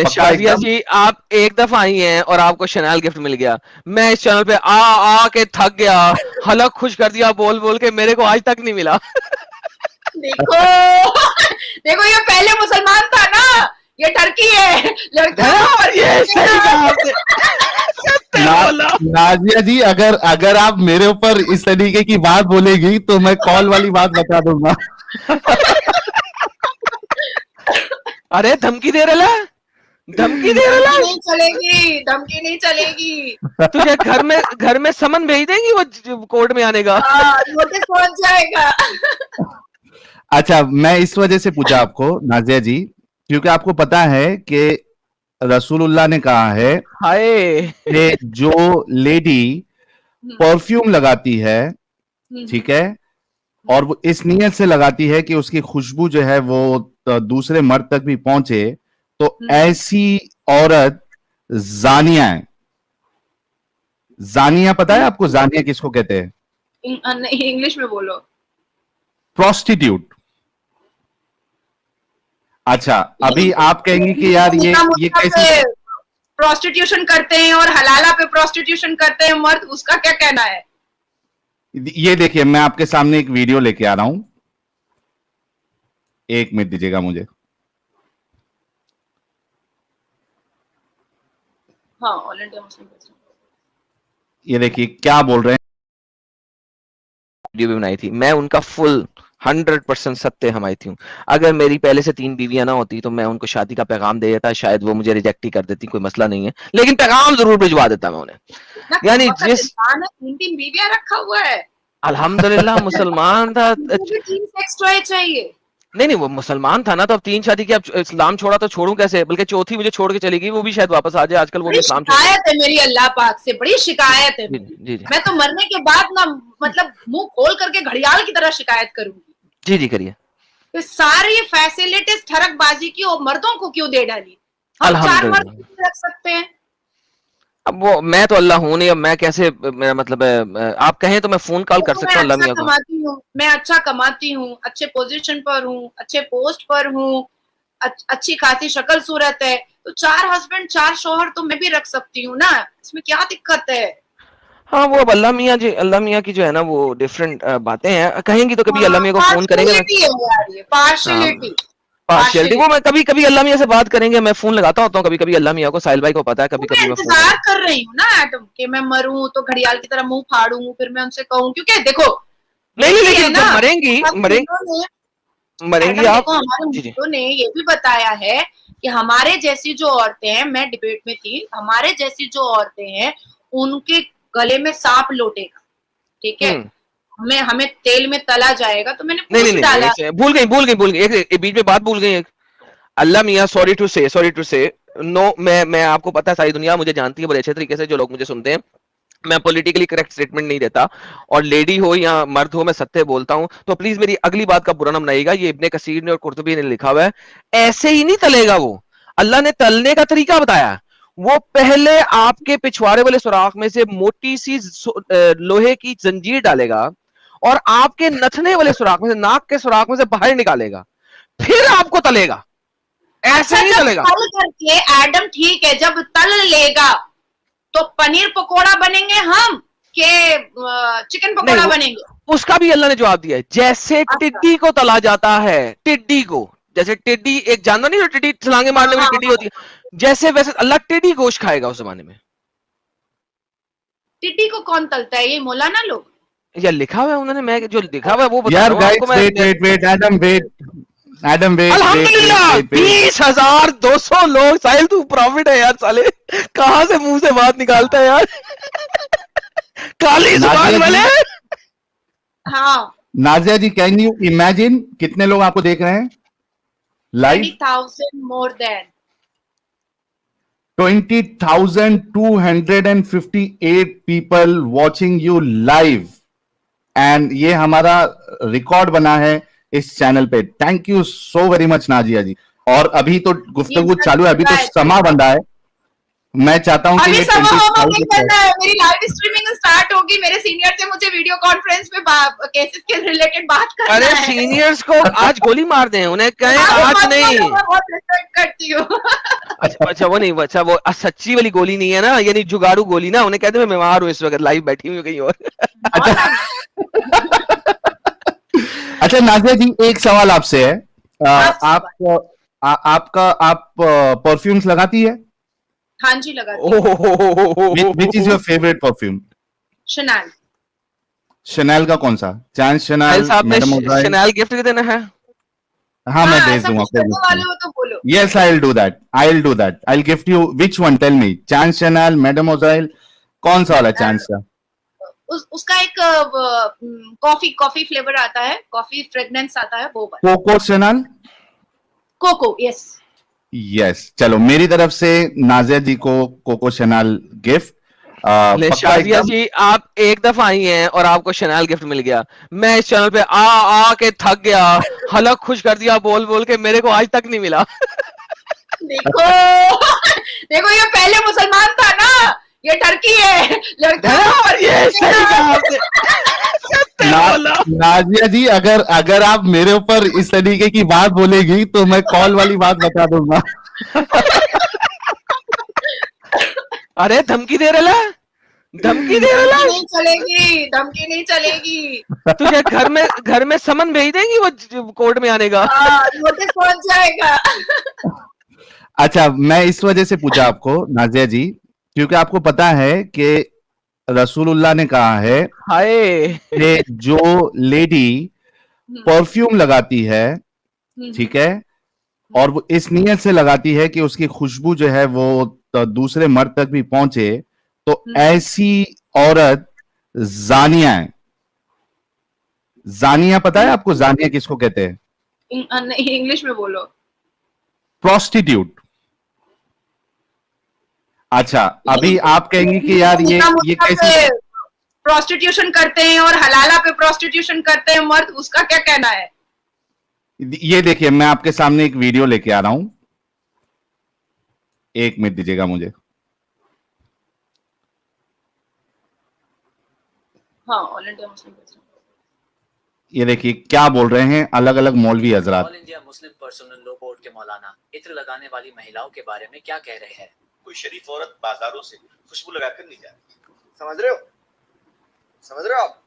Shadia ji, आप एक दफा आई हैं और आपको शनैल गिफ्ट मिल गया। मैं इस चैनल पे आ के थक गया, हलक खुश कर दिया बोल बोल के, मेरे को आज तक नहीं मिला। देखो देखो, ये पहले मुसलमान था ना, ये टर्की है। ये सही कहा आपने। नाजिया जी, अगर आप मेरे ऊपर इस तरीके की बात बोलेगी तो मैं कॉल वाली बात बता दूंगा। अरे धमकी दे रहा है, धमकी दे रहा है। नहीं चलेगी, धमकी नहीं चलेगी। तुझे घर में समन भेज देंगी वो कोर्ट में आने का। नोटिस पहुंच जाएगा। अच्छा, मैं इस वजह से पूछा आपको नाजिया जी, क्योंकि आपको पता है कि रसूलुल्लाह ने कहा है कि जो लेडी परफ्यूम लगाती है, ठीक है, और वो इस नियत से लगाती है कि उसकी खुशबू जो है वो दूसरे मर्द तक भी पहुंचे, तो ऐसी औरत जानिया है। जानिया पता है आपको? जानिया किसको कहते हैं? इंग्लिश में बोलो। प्रोस्टिट्यूट। अच्छा, अभी आप कहेंगे कि यार ये कैसे प्रोस्टिट्यूशन करते हैं और हलाला पे प्रोस्टिट्यूशन करते हैं मर्द, उसका क्या कहना है? ये देखिए, मैं आपके सामने एक वीडियो लेके आ रहा हूं, एक मिनट दीजिएगा मुझे। हाँ, ऑल इंडिया मुस्लिम प्रेस। ये देखिए क्या बोल रहे हैं। वीडियो भी बनाई थी, मैं उनका फुल 100% सत्य हमायती हूँ। अगर मेरी पहले से 3 बीवियां ना होती तो मैं उनको शादी का पैगाम दे देता, शायद वो मुझे रिजेक्ट ही कर देती, कोई मसला नहीं है, लेकिन पैगाम जरूर भिजवा देता मैं उन्हें। यानी जिस 3 बीवियां रखा हुआ है, अल्हम्दुलिल्लाह मुसलमान था। 3 सेक्स टॉय चाहिए। नहीं वो मुसलमान था ना, तो अब 3 शादी की, अब इस्लाम छोड़ा तो छोड़ूं कैसे, बल्कि चौथी मुझे छोड़ के चली गई, वो भी शायद वापस आ जाए, आजकल वो भी बड़ी इस्लाम छोड़ शिकायत है मेरी अल्लाह पाक से, बड़ी शिकायत है जी मेरी। जी जी मैं तो मरने के बाद ना मतलब मुंह खोल करके घड़ियाल की तरह शिकायत करूंगी जी जी करिए। कि सारी फैसिलिटीज ठरकबाजी की और मर्दों को क्यों दे डाली। हम 4 मर्द अल्हम्दुलिल्लाह। क्यों रख सकते हैं। अब वो मैं तो अल्लाह हूं नहीं, अब मैं कैसे, मेरा मतलब है, आप कहें तो मैं फोन कॉल कर तो मैं सकता हूँ अल्लाह अच्छा मियाँ को। कमाती हूँ, मैं अच्छा कमाती हूँ, अच्छे पोजीशन पर हूँ, अच्छे पोस्ट पर हूँ, अच्छी खासी शक्ल सूरत है, तो 4 हस्बैंड 4 शौहर तो मैं भी रख सकती हूँ ना, इसमें क्या दिक्कत है। हाँ वो अब अल्लाह मियाँ की जो है ना वो डिफरेंट बातें हैं, कहेंगी तो कभी अल्लाह हाँ मियाँ को फोन करेंगे। मैं पार्शलिटी है यार, ये हाँ पार्शलिटी। पार्शियलिटी, वो मैं कभी कभी अल्लाह मियाँ से बात करेंगे, मैं फोन लगाता होता हूँ कभी कभी अल्लाह मियाँ को, साहिल भाई को पता है, तो कभी मैं कभी मैं फोन इंतजार लगाता कर रही हूँ ना एटम कि मैं मरूं तो घड़ियाल की तरह मुंह फाड़ूं, फिर मैं उनसे कहूँ, क्योंकि देखो हूँ। नहीं देखिए लेकिन ना, जब मरेंगी मरेंगी एडम आप। देखो हमारे जी जी मुल्कों ने ये भी बताया है कि हमारे जैसी जो औरतें हैं, मैं डिबेट में थी, हमारे जैसी जो औरतें हैं उनके गले में सांप लौटेगा, ठीक है, हम्म। हमें हमें तेल में तला जाएगा। तो मैंने नहीं नहीं पूछ नहीं डाला। एक सेकंड, भूल गई एक बीच में बात भूल गई एक। अल्लाह मियाँ सॉरी टू से नो, मैं आपको पता है, सारी दुनिया मुझे जानती है बड़े अच्छे तरीके से, जो लोग मुझे सुनते हैं, मैं पॉलिटिकली करेक्ट स्टेटमेंट नहीं देता, और लेडी हो या मर्द हो मैं सत्य बोलता हूं, तो प्लीज मेरी अगली बात का बुरा ना मनाइएगा। ये इब्ने कसीर ने और कुर्तुबी ने लिखा हुआ है, ऐसे ही नहीं तलेगा वो, अल्लाह ने तलने का तरीका बताया। वो पहले आपके पिछवाड़े वाले सुराख में से मोटी सी लोहे की जंजीर डालेगा, और आपके नथने वाले सुराख में से, नाक के सुराख में से बाहर निकालेगा, फिर आपको तलेगा, ऐसे अच्छा नहीं जब तलेगा। तल करके एडम ठीक है, जब तल लेगा तो पनीर पकोड़ा बनेंगे हम के चिकन नहीं पकोड़ा बनेंगे। उसका भी अल्लाह ने जवाब दिया है, जैसे अच्छा टिड्डी को तला जाता है, टिड्डी को, जैसे टिड्डी एक जानवर नहीं, जो टिड्डी छलांगे हाँ मारने वाली हाँ टिड्डी हाँ, होती है, जैसे वैसे अल्लाह टिड्डी गोश्त खाएगा उस जमाने में। टिड्डी को कौन तलता है, ये मौलाना लोग। या लिखा हुआ है उन्होंने, मैं जो लिखा हुआ है वो बता यार रहा हूँ आपको। गाइस वेट एडम अल्हम्दुलिल्लाह वेट 20,200 लोग। साहिल तू प्रॉफिट है यार साले, कहां से मुंह से बात निकालता है यार काली जुबान नाजिया वाले। जी, हाँ Nazia ji can you imagine कितने लोग आपको देख रहे हैं live? 20,000 more than 20,258 people watching you live, and ये हमारा रिकॉर्ड बना है इस चैनल पे। Thank you so very much Nazia ji. और अभी तो गुफ्तगू चालू है, अभी तो समा बंधा है, मैं चाहता हूं कि अभी ये समा होमा नहीं 20,000 करना है, मेरी लाइव स्ट्रीमिंग स्टार्ट होगी, मेरे सीनियर से मुझे वीडियो कॉन्फ्रेंस पे केसेस के रिलेटेड बात करना अरे है। सीनियर्स को आज गोली मार दें, उन्हें कहें हाँ, आज मत नहीं। बोलो, मैं बहुत रिस्पेक्ट करती हूँ। अच्छा वो नहीं, अच्छा वो सच्ची वाली गोली नहीं है ना, यानी जुगाड़ू गोली ना, उन्हें कहते मैं बीमार हूँ इस वक्त, लाइव बैठी हुई कहीं और। अच्छा नाजिया जी, एक सवाल आपसे है, आप परफ्यूम्स लगाती है? हाँ जी लगाती हूँ। Which is your favourite perfume? Chanel. Chanel का कौन सा? Chance Chanel, mademoiselle? Chanel gift देना है। हाँ मैं भेज ऐसा दूंगा कुछ करने वाले हो तो बोलो। Yes, I'll do that. I'll gift you. Which one? Tell me. Chance Chanel, Mademoiselle, कौन सा वाला चांस का? उसका एक कॉफी फ्लेवर आता है, कॉफी फ्रेग्रेंस आता है, वो वाला। Coco Chanel? Coco, yes. Yes, चलो मेरी तरफ से नाजिया जी को Coco Chanel gift. Shazia ji आप एक दफा आई हैं और आपको शनैल गिफ्ट मिल गया, मैं इस चैनल पे आ के थक गया, हलक खुश कर दिया बोल बोल के, मेरे को आज तक नहीं मिला। देखो देखो ये पहले मुसलमान था ना, ये टर्की है, ये सही कहा आपने। नाजिया जी, अगर आप मेरे ऊपर इस तरीके की बात बोलेगी तो मैं कॉल वाली बात बता दूंगा। अरे धमकी दे रहा, नहीं चलेगी, धमकी नहीं चलेगी। तुझे घर में समन भेज देंगी वो कोर्ट में आने का। नोटिस पहुंच जाएगा। अच्छा, मैं इस वजह से पूछा आपको नाजिया जी, क्योंकि आपको पता है कि रसूलुल्लाह ने कहा है कि जो लेडी परफ्यूम लगाती है, ठीक है, और वो इस नियत से लगाती है कि उसकी खुशबू जो है वो तो दूसरे मर्द तक भी पहुंचे, तो ऐसी औरत जानिया है। जानिया पता है आपको? जानिया किसको कहते हैं? नहीं, इंग्लिश में बोलो। प्रोस्टिट्यूट। अच्छा, अभी आप कहेंगे कि यार ये कैसे प्रोस्टिट्यूशन करते हैं और हलाला पे प्रोस्टिट्यूशन करते हैं मर्द, उसका क्या कहना है? ये देखिए, मैं आपके सामने एक वीडियो लेके आ रहा हूं, 1 मिनट दीजिएगा मुझे। हाँ, ऑल इंडिया मुस्लिम पर्सन। ये देखिए क्या बोल रहे हैं अलग अलग मौलवी हजरात। All India Muslim personal law board के मौलाना इत्र लगाने वाली महिलाओं के बारे में क्या कह रहे हैं? कोई शरीफ औरत बाजारों से खुशबू लगाकर नहीं जाती, समझ रहे हो? समझ रहे हो आप?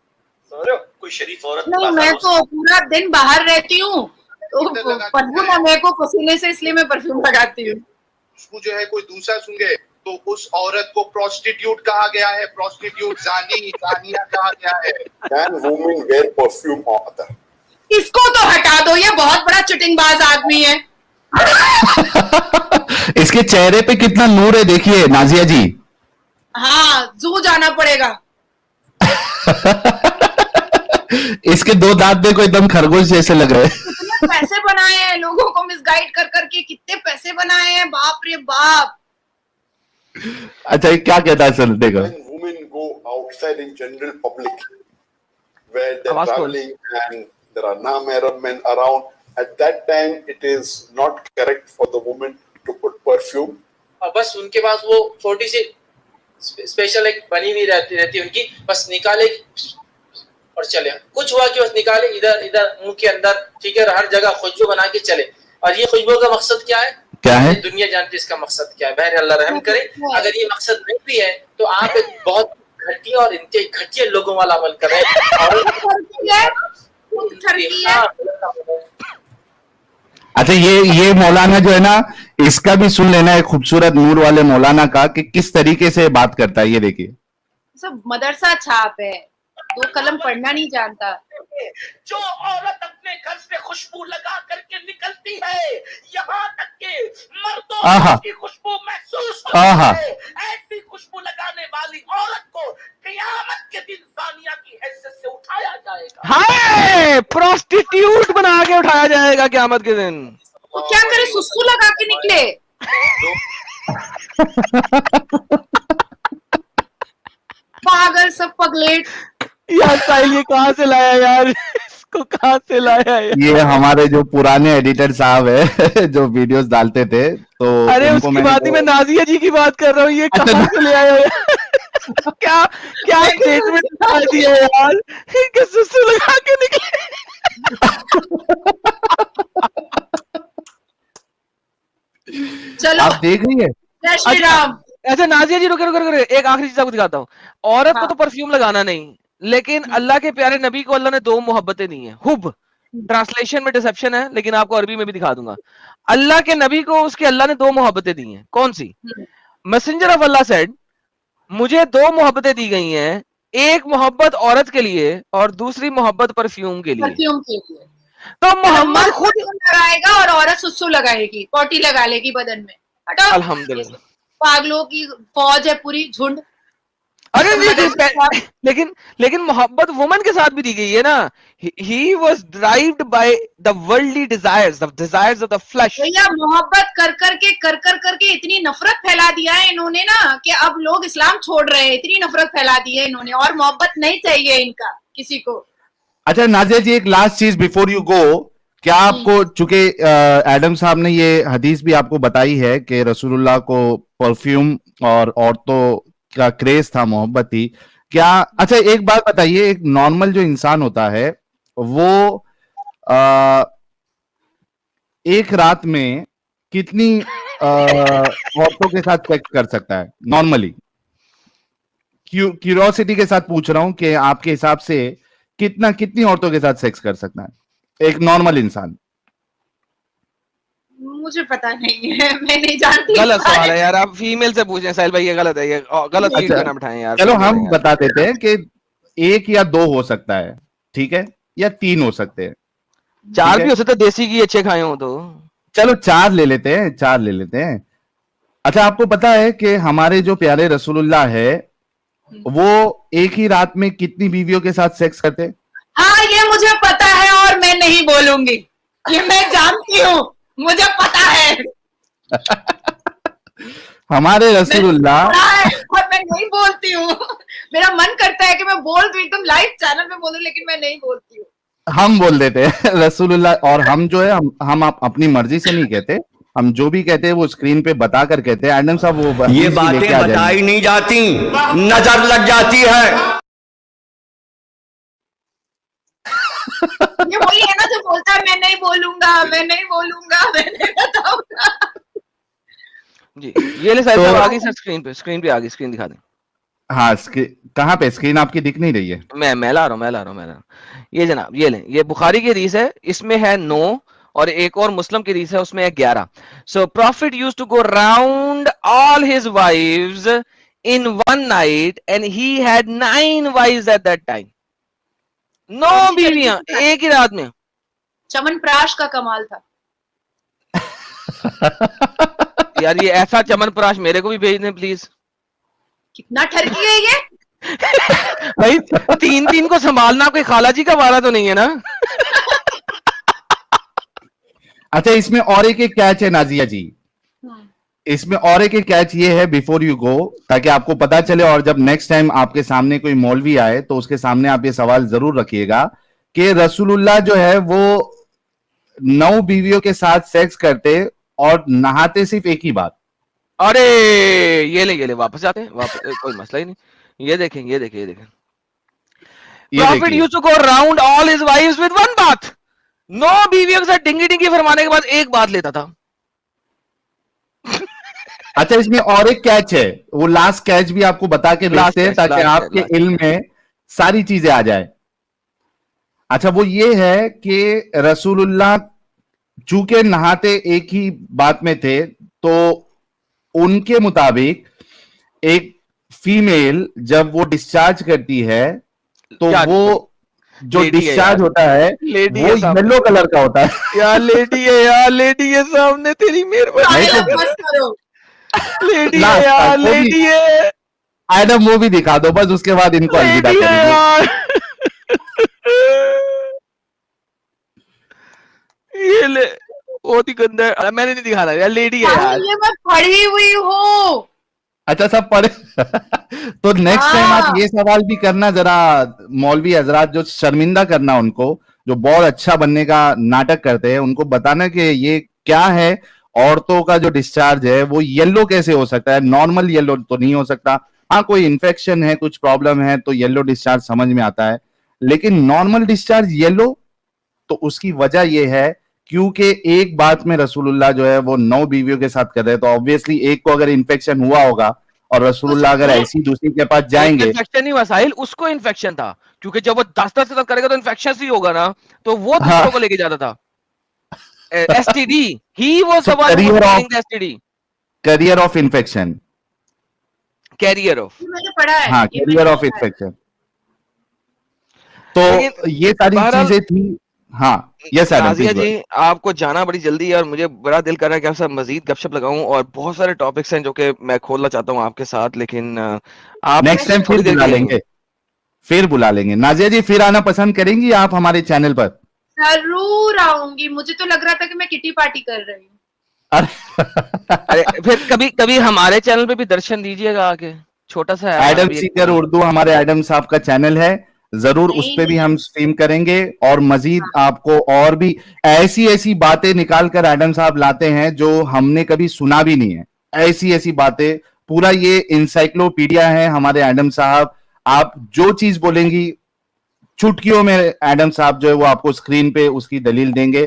समझ रहे हो? कोई शरीफ औरत नहीं, मैं तो पूरा दिन बाहर रहती हूँ, तो परफ्यूम है मेरे को पसीने से, इसलिए मैं परफ्यूम लगाती हूँ। खुशबू जो है कोई दूसरा सूंघे तो उस औरत को प्रोस्टिट्यूट कहा गया है, प्रोस्टिट्यूट, जानिया कहा गया है। Can women wear perfume or other? इसको तो हटा दो, ये बहुत बड़ा चिटिंगबाज आदमी है। इसके चेहरे पे कितना नूर है, देखिए नाजिया जी। हाँ, जू जाना पड़ेगा। इसके 2 दांत देखो एकदम खरगोश जैसे लग रहे हैं। कितने पैसे बनाए हैं लोगों को मिसगाइड कर करके, कितने पैसे बनाए हैं, बाप रे बाप। अच्छा, ये क्या कहता है सर, देखो। When women go outside in general public, where they're traveling and there are non-Arab men around, at that time it is not correct for the woman to put perfume. और बस उनके पास वो छोटी सी स्पेशल एक बनी हुई रहती है उनकी, बस निकाले और चले। कुछ हुआ कि बस निकाले इधर इधर मुंह के अंदर, ठीक है, हर जगह खुशबू बना के चले। और ये खुशबू का मकसद क्या है? क्या है? दुनिया जानती है इसका मकसद क्या है। बहर अल्लाह रहम करे, अगर ये मकसद नहीं भी है तो आप एक बहुत घटिया और इंतहाई घटिया लोगों वाला अमल कर रहे हैं। अच्छा, ये मौलाना जो है ना, इसका भी सुन लेना है, खूबसूरत नूर वाले मौलाना का, कि किस तरीके से बात करता है। ये देखिए, सब मदरसा छाप है, 2 कलम पढ़ना नहीं जानता। जो औरत अपने घर से खुशबू लगा करके निकलती है, यहाँ तक के मर्दों की खुशबू महसूस होती है, ऐसी खुशबू लगाने वाली औरत को क़यामत के दिन सानिया की हैसियत से उठाया जाएगा। हाय, प्रोस्टिट्यूट बना के उठाया जाएगा क़यामत के दिन। तो क्या करे, सुसु लगा के निकले। पागल, सब पगलेट। यार साहिल, ये कहाँ से लाया यार, इसको कहाँ से लाया यार? ये हमारे जो पुराने एडिटर साहब है जो वीडियोस डालते थे, तो अरे उसकी बात ही मैं नाजिया जी की बात कर रहा हूँ। ये कहाँ से ले आया यार? क्या क्या स्टेटमेंट डाल दिया यार, कि सुसु लगा के निकले। चलो, आप देख रही है। जय श्री राम। ऐसे नाजिया जी, रुके रुके रुके, एक आखिरी चीज आपको दिखाता हूँ। औरत को तो परफ्यूम लगाना नहीं, लेकिन अल्लाह के प्यारे नबी को अल्लाह ने 2 मोहब्बतें दी हैं। हुब, ट्रांसलेशन में डिसेप्शन है, लेकिन आपको अरबी में भी दिखा दूंगा। अल्लाह के नबी को उसके अल्लाह ने 2 मोहब्बतें दी हैं। कौन सी? मैसेंजर ऑफ अल्लाह सेड, मुझे 2 मोहब्बतें दी गई हैं, एक मोहब्बत औरत के लिए और दूसरी मोहब्बत परफ्यूम के लिए। परफ्यूम के लिए। तो मोहम्मद खुद लगाएगा और औरत सुसु लगाएगी, पॉटी लगा लेगी बदन में। हटाओ, अल्हम्दुलिल्लाह। पागलों की फौज है पूरी, झुंड। अरे लेकिन मोहब्बत वुमन के साथ भी दी गई है ना। He was driven by the worldly desires, the desires of the flesh. भैया, मोहब्बत कर करके इतनी नफरत फैला दिया है इन्होंने ना, कि अब लोग इस्लाम छोड़ रहे हैं। इतनी नफरत फैला दी है इन्होंने, और मोहब्बत नहीं चाहिए इनका किसी को। अच्छा नाजिया जी, एक लास्ट चीज बिफोर यू गो, क्या आपको, चूंकि एडम साहब ने ये हदीस भी आपको बताई है कि रसूलुल्लाह को परफ्यूम और औरतों का क्रेज था, मोहब्बत थी, क्या? अच्छा, एक बात बताइए, एक नॉर्मल जो इंसान होता है वो एक रात में कितनी औरतों के साथ सेक्स कर सकता है नॉर्मली? क्यूरियोसिटी के साथ पूछ रहा हूं कि आपके हिसाब से कितनी औरतों के साथ सेक्स कर सकता है एक नॉर्मल इंसान? मुझे पता नहीं है, मैं नहीं जानती। गलत सवाल है यार, आप फीमेल से पूछें साहिल भाई, ये गलत है, ये गलत फील्ड पे ना बिठाएं यार। चलो हम बता देते हैं कि 1 या 2 हो सकता है, ठीक है, या 3 हो सकते हैं। 4 भी हो सकता है, देसी घी अच्छे खाए हो तो। चलो 4 ले लेते हैं, 4 ले लेते हैं। अच्छा, आपको पता है कि हमारे जो प्यारे रसूलुल्लाह है वो एक ही रात में कितनी बीवियों के साथ सेक्स करते हैं? हाँ, ये मुझे पता है और मैं नहीं बोलूंगी। ये मैं जानती हूँ, मुझे पता है। हमारे रसूलुल्लाह पता है, और मैं नहीं बोलती हूँ। मेरा मन करता है कि मैं बोल दूं, एकदम लाइव चैनल पे बोलूं, लेकिन मैं नहीं बोलती हूँ। हम बोल देते हैं रसूलुल्लाह, और हम जो है हम अपनी मर्जी से नहीं कहते, हम जो भी कहते हैं वो स्क्रीन पे बता कर कहते हैं। एडम साहब वो ये बातें बताई नहीं जाती, नजर लग जाती है। ये वही है ना जो बोलता है मैं नहीं बोलूंगा, मैं नहीं बोलूंगा, मैं नहीं बताऊंगा। जी ये ले साहब आ गई सर, स्क्रीन पे आ गई, स्क्रीन दिखा दें। हाँ, कहाँ पे स्क्रीन आपकी दिख नहीं रही है? मैं ला रहा हूँ। ये जनाब ये लें, ये बुखारी की हदीस है, इसमें है 9 और एक और मुस्लिम की हदीस है, उसमें है 11। So prophet used to go round all his wives in one night and he had 9 wives at that time. 9 बीवियां एक ही रात में। चमनप्राश का कमाल था। यार ये ऐसा चमनप्राश मेरे को भी भेज दें प्लीज। कितना ठरकी है ये। भाई 3 को संभालना कोई खाला जी का वारा तो नहीं है ना? अच्छा, इसमें और एक कैच है नाजिया जी, इसमें और एक कैच ये है बिफोर यू गो, ताकि आपको पता चले और जब नेक्स्ट टाइम आपके सामने कोई मौलवी आए तो उसके सामने आप ये सवाल जरूर रखिएगा कि रसूलुल्लाह जो है वो 9 बीवियों के साथ सेक्स करते और नहाते सिर्फ एक ही बार। अरे ये ले वापस जाते हैं, वापस कोई मसला ही नहीं। ये देखें prophet used to go round all his wives with one bath. 9 बीवियों के साथ डिंगी फरमाने के बाद एक बात लेता था। अच्छा, इसमें और एक कैच है, वो लास्ट कैच भी आपको बता के भेजते हैं ताकि आपके इल्म में सारी चीजें आ जाए। अच्छा, वो ये है कि रसूलुल्लाह चूंकि नहाते एक ही बात में थे, तो उनके मुताबिक एक फीमेल जब वो डिस्चार्ज करती है तो वो जो डिस्चार्ज होता है वो येलो कलर का होता है। यार लेडी है सामने, तेरी मेहरबानी। लेडी है एडम, वो भी दिखा दो बस, उसके बाद इनको अलविदा करेंगे। ये ले बहुत ही गंदा है, मैंने नहीं दिखाना यार, लेडी है यार। ये मैं पढ़ी हुई हूँ। अच्छा, सब पढ़े। तो नेक्स्ट टाइम आप ये सवाल भी करना जरा, मौलवी हजरात जो शर्मिंदा करना उनको, जो बहुत अच्छा बनने का नाटक करते हैं, उनको बताना कि ये क्या है, औरतों का जो डिस्चार्ज है वो येलो कैसे हो सकता है, नॉर्मल येलो तो नहीं हो सकता। हाँ, कोई इन्फेक्शन है, कुछ प्रॉब्लम है तो येलो डिस्चार्ज समझ में आता है, लेकिन नॉर्मल डिस्चार्ज येलो, तो उसकी वजह यह है क्योंकि एक बात में रसूलुल्लाह जो है वो 9 बीवियों के साथ कर रहे हैं, तो ऑब्वियसली एक को अगर इन्फेक्शन हुआ होगा और रसूलुल्लाह अगर ऐसी दूसरी के पास जाएंगे। इन्फेक्शन नहीं हुआ साहिल, उसको इन्फेक्शन था, क्योंकि जब वो 10 करेगा तो इन्फेक्शन ही होगा ना, तो वो दूसरों को लेके जाता था। STD, he was the one who was getting STD, carrier of infection, carrier of, मैंने पढ़ा है। हाँ, कैरियर ऑफ इन्फेक्शन। तो ये सारी चीजें थी। हाँ, यस नाज़िया जी, आपको जाना बड़ी जल्दी है और मुझे बड़ा दिल कर रहा है कि आपसे मजीद गपशप लगाऊं, और बहुत सारे टॉपिक्स हैं जो कि मैं खोलना चाहता हूं आपके साथ, लेकिन आप नेक्स्ट टाइम फिर बुला लेंगे। नाज़िया जी, फिर आना पसंद करेंगी आप हमारे चैनल पर? जरूर आऊंगी, मुझे तो लग रहा था कि मैं किटी पार्टी कर रही हूँ। अरे फिर कभी हमारे चैनल पे भी दर्शन दीजिएगा आके, छोटा सा एडम सीकर उर्दू हमारे एडम साहब का चैनल है, जरूर उस पे भी हम स्ट्रीम करेंगे, और मजीद आपको और भी ऐसी बातें निकाल कर एडम साहब लाते हैं जो हमने कभी सुना भी नहीं है। ऐसी बातें, पूरा ये इंसाइक्लोपीडिया है हमारे एडम साहब। आप जो चीज बोलेंगी चुटकियों में एडम साहब जो है वो आपको स्क्रीन पे उसकी दलील देंगे।